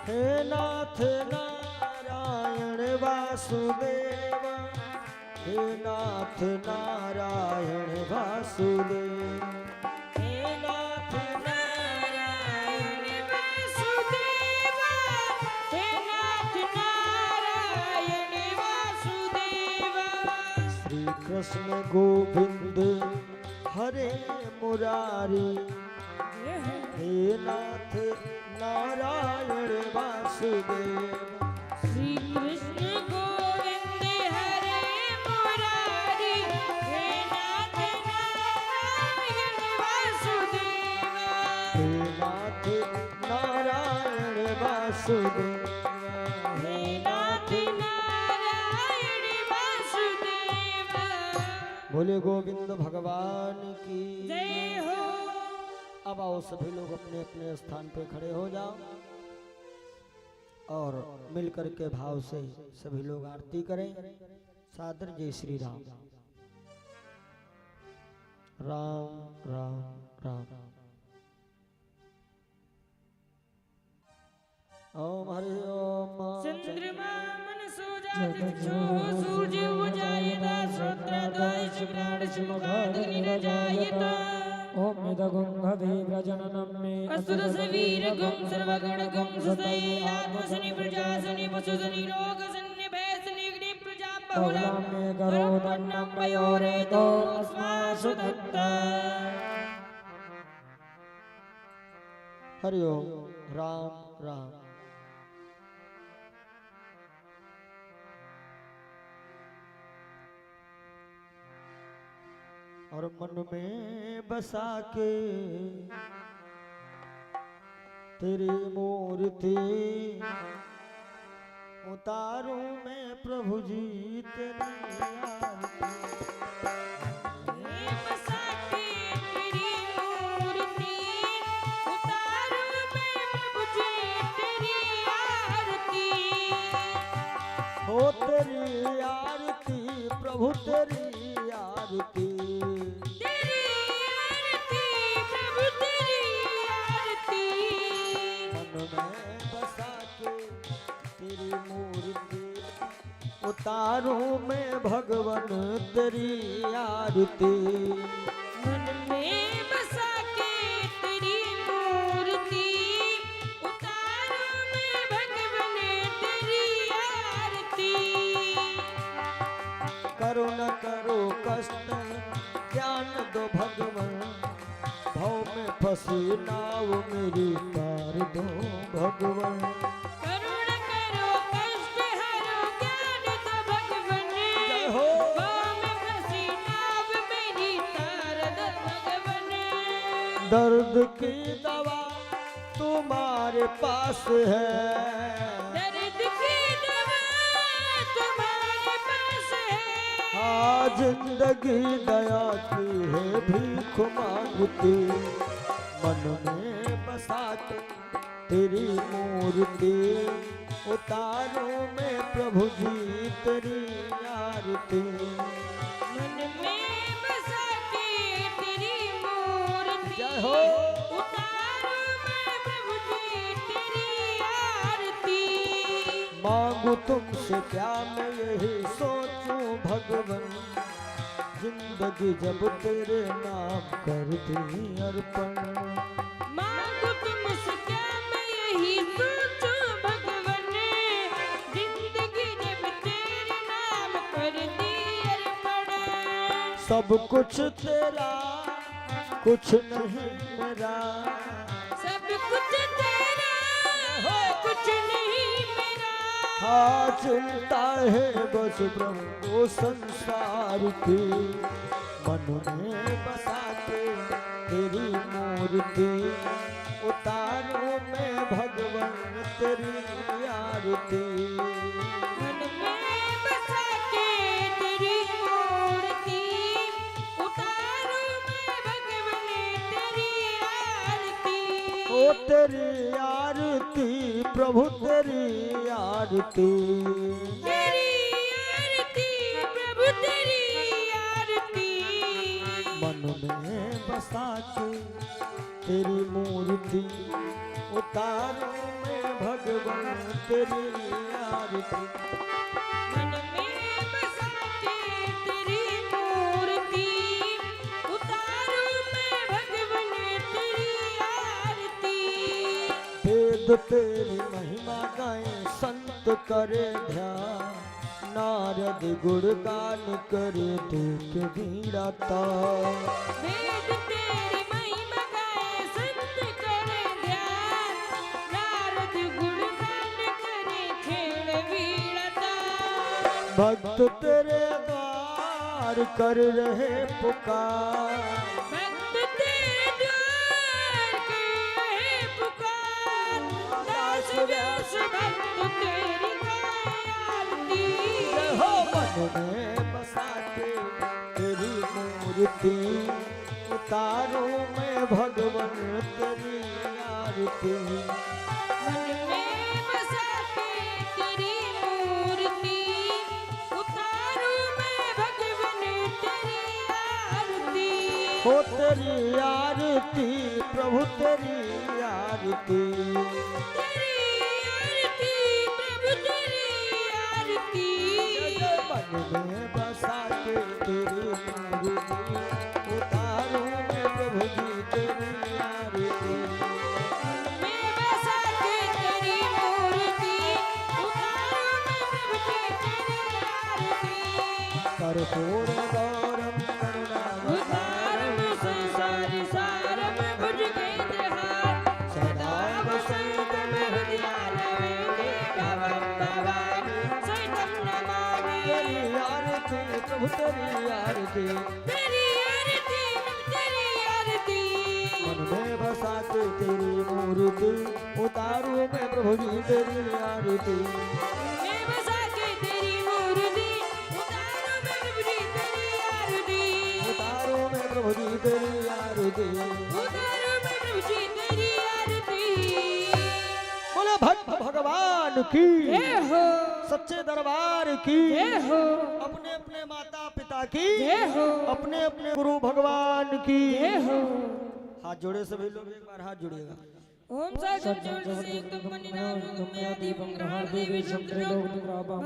हे नाथ नारायण वासुदेव। हे नाथ नारायण वासुदेव। हे नाथ नारायण वासुदेवा। हे नाथ नारायण वासुदेवा। श्री कृष्ण गोविंद हरे मुरारी। हे नाथ नारायण वासुदेव। श्री कृष्ण गोविंद हरे मुरारी। हे नाथ नारायण वासुदेवा। हे नाथ नारायण वासुदेव। हे नाथ नारायण वासुदेवा। बोले गोविंद भगवान की जय हो। अब आओ सभी लोग अपने अपने स्थान पे खड़े हो जाओ और मिलकर के भाव से सभी लोग आरती करें। सादर जय श्री राम। राम राम राम। ओम हरि ओम। चंद्रमा मनसो जाति चक्षुः सूर्य उजायता श्रोत्रद्वय शुक्राणुमुखाग्निरजायत। ओम मिदगुं हवे व्रजननं मे असुरसवीरगुं सर्वगुणगुं सुदये आत्मसनि प्रजासनि वसुसनि रोगसनि भयसनि अग्निप्रजाबहुलं मे करोदन्नं वयोरेतो अस्मासु दत्ता। हरि ओम। राम राम। और मन में बसा के तेरी मूर्ति उतारूं मैं प्रभु जी तेरी आरती। हे बसा के तेरी मूर्ति उतारूं मैं प्रभु जी तेरी आरती। हो तेरी आरती प्रभु तेरी आरती। तेरी आरती प्रभु तेरी आरती। मन में बसा के तेरी मूर्ति उतारूं मैं भगवन तेरी आरती। मन में बसा के तेरी मूर्ति उतारूं मैं भगवन तेरी आरती। करो न करो कष्ट ज्ञान दो भगवन, भव में फंसी नाव मेरी तार दो भगवन। करुण करो कष्ट हरो ज्ञान दो भगवन, जय हो। भव में फंसी नाव मेरी तार दो भगवन। दर्द की दवा तुम्हारे पास है, दर्द की दवा तुम्हारे पास है। हाँ जिंदगी दया की है भीख मांगती। मन में बसा के तेरी मूर्ति उतारूं मैं प्रभु जी तेरी आरती। मन में बसा के तेरी मूर्ति जय हो। उतारूं मैं प्रभु जी तेरी आरती। मांगू तुमसे क्या मैं यही सोचूं भगवन, जिंदगी जब तेरे नाम कर दी अर्पण। मांगू तुमसे क्या मैं यही सोचूं भगवन, जिंदगी जब तेरे नाम कर दी अर्पण। सब कुछ तेरा कुछ नहीं मेरा, सब कुछ तेरा कुछ नहीं मेरा। हाँ चिंता है बस ब्रह्मो संसार की। मन में बसा के तेरी मूर्ति उतारूं मैं भगवन तेरी आरती। मन में बसा के तेरी मूर्ति उतारूं मैं भगवन तेरी आरती। ओ तेरी आरती प्रभु तेरी आरती। तेरी आरती प्रभु तेरी आरती। मन में बसा के तेरी मूर्ति उतारूं मैं भगवन तेरी आरती। मन में बसा के तेरी मूर्ति उतारूं मैं भगवन तेरी आरती। वेद तेरी महिमा गाए संत करे ध्यान, नारद गुणगान करे देख वीरता। वेद तेरी महिमा गाए संत करे ध्यान, नारद गुणगान करे खेल वीरता। भक्त तेरे द्वार कर रहे पुकार, भक्त तेरे द्वार के रहे पुकार। दास व्यास भक्त तेरी गाए आरती। हो मन में बसा के तेरी मूर्ति उतारूं मैं भगवन तेरी आरती। मन में बसा के तेरी मूर्ति उतारूं मैं भगवन तेरी आरती। हो तेरी आरती प्रभु तेरी आरती। तेरी आरती प्रभु तेरी आरती। मन में बसा के तेरी मूर्ति उतारूं मैं प्रभु जी तेरी आरती। मैं बसा के तेरी मूर्ति उतारूं मैं प्रभु जी तेरी आरती। कर्पूर गौरम उतारम संसारी सारम भुजगेंद्रहार, सदा वसंत में हृदयालये भवं भवानी सहितं नमामि। तेरी आरती प्रभु तेरी आरती। तेरी आरती तेरी आरती। मन में बसा के तेरी मूर्ति उतारूं मैं प्रभु जी तेरी आरती। मैं बसा के तेरी मूर्ति उतारूं मैं प्रभु जी तेरी आरती। उतारूं मैं प्रभु जी तेरी आरती। उतारूं मैं प्रभु जी तेरी आरती। बोले भक्त भगवान की जय हो सच्चे दरबार की जय हो अपने अपने माता पिता की जय हो अपने अपने गुरु भगवान की जय हो। हाथ जोड़े सभी लोग एक बार हाथ जोड़िएगा। ओम सागरजोर्सेक्तमनिनादीपं ग्रहादेवीशं त्रिलोकत्रापं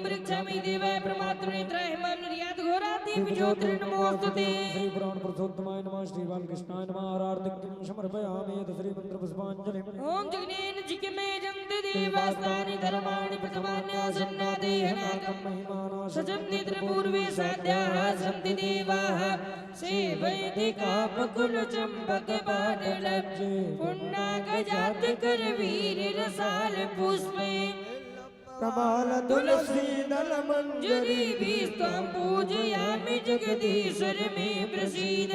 वृक्षामि देवाय परमात्मनेत्राय मनुर्याद घोरादेवीज्योतिर्नमोस्तुते। श्री पुराण पुरुषोत्तमाय नमः श्री बालकृष्णाय नमः आरार्तिक्यं समर्पयामि श्री मंत्र पुष्पांजलिम् ओम जगनेन जिगमे जन्ते देवास्तानि धर्माणि प्रथमान्यासन्नादेहनाकं महिमाना सजं निद्रपूर्वे साध्याः सन्ति देवाः सेवैति कापकुलचम्बकबाणलब्जे पुण्णागजात करवीर रसाल पुष्पे प्रबाल तुलसी दल मंजरी जरी भी पूजयामि जगदीश्वर में प्रसीद।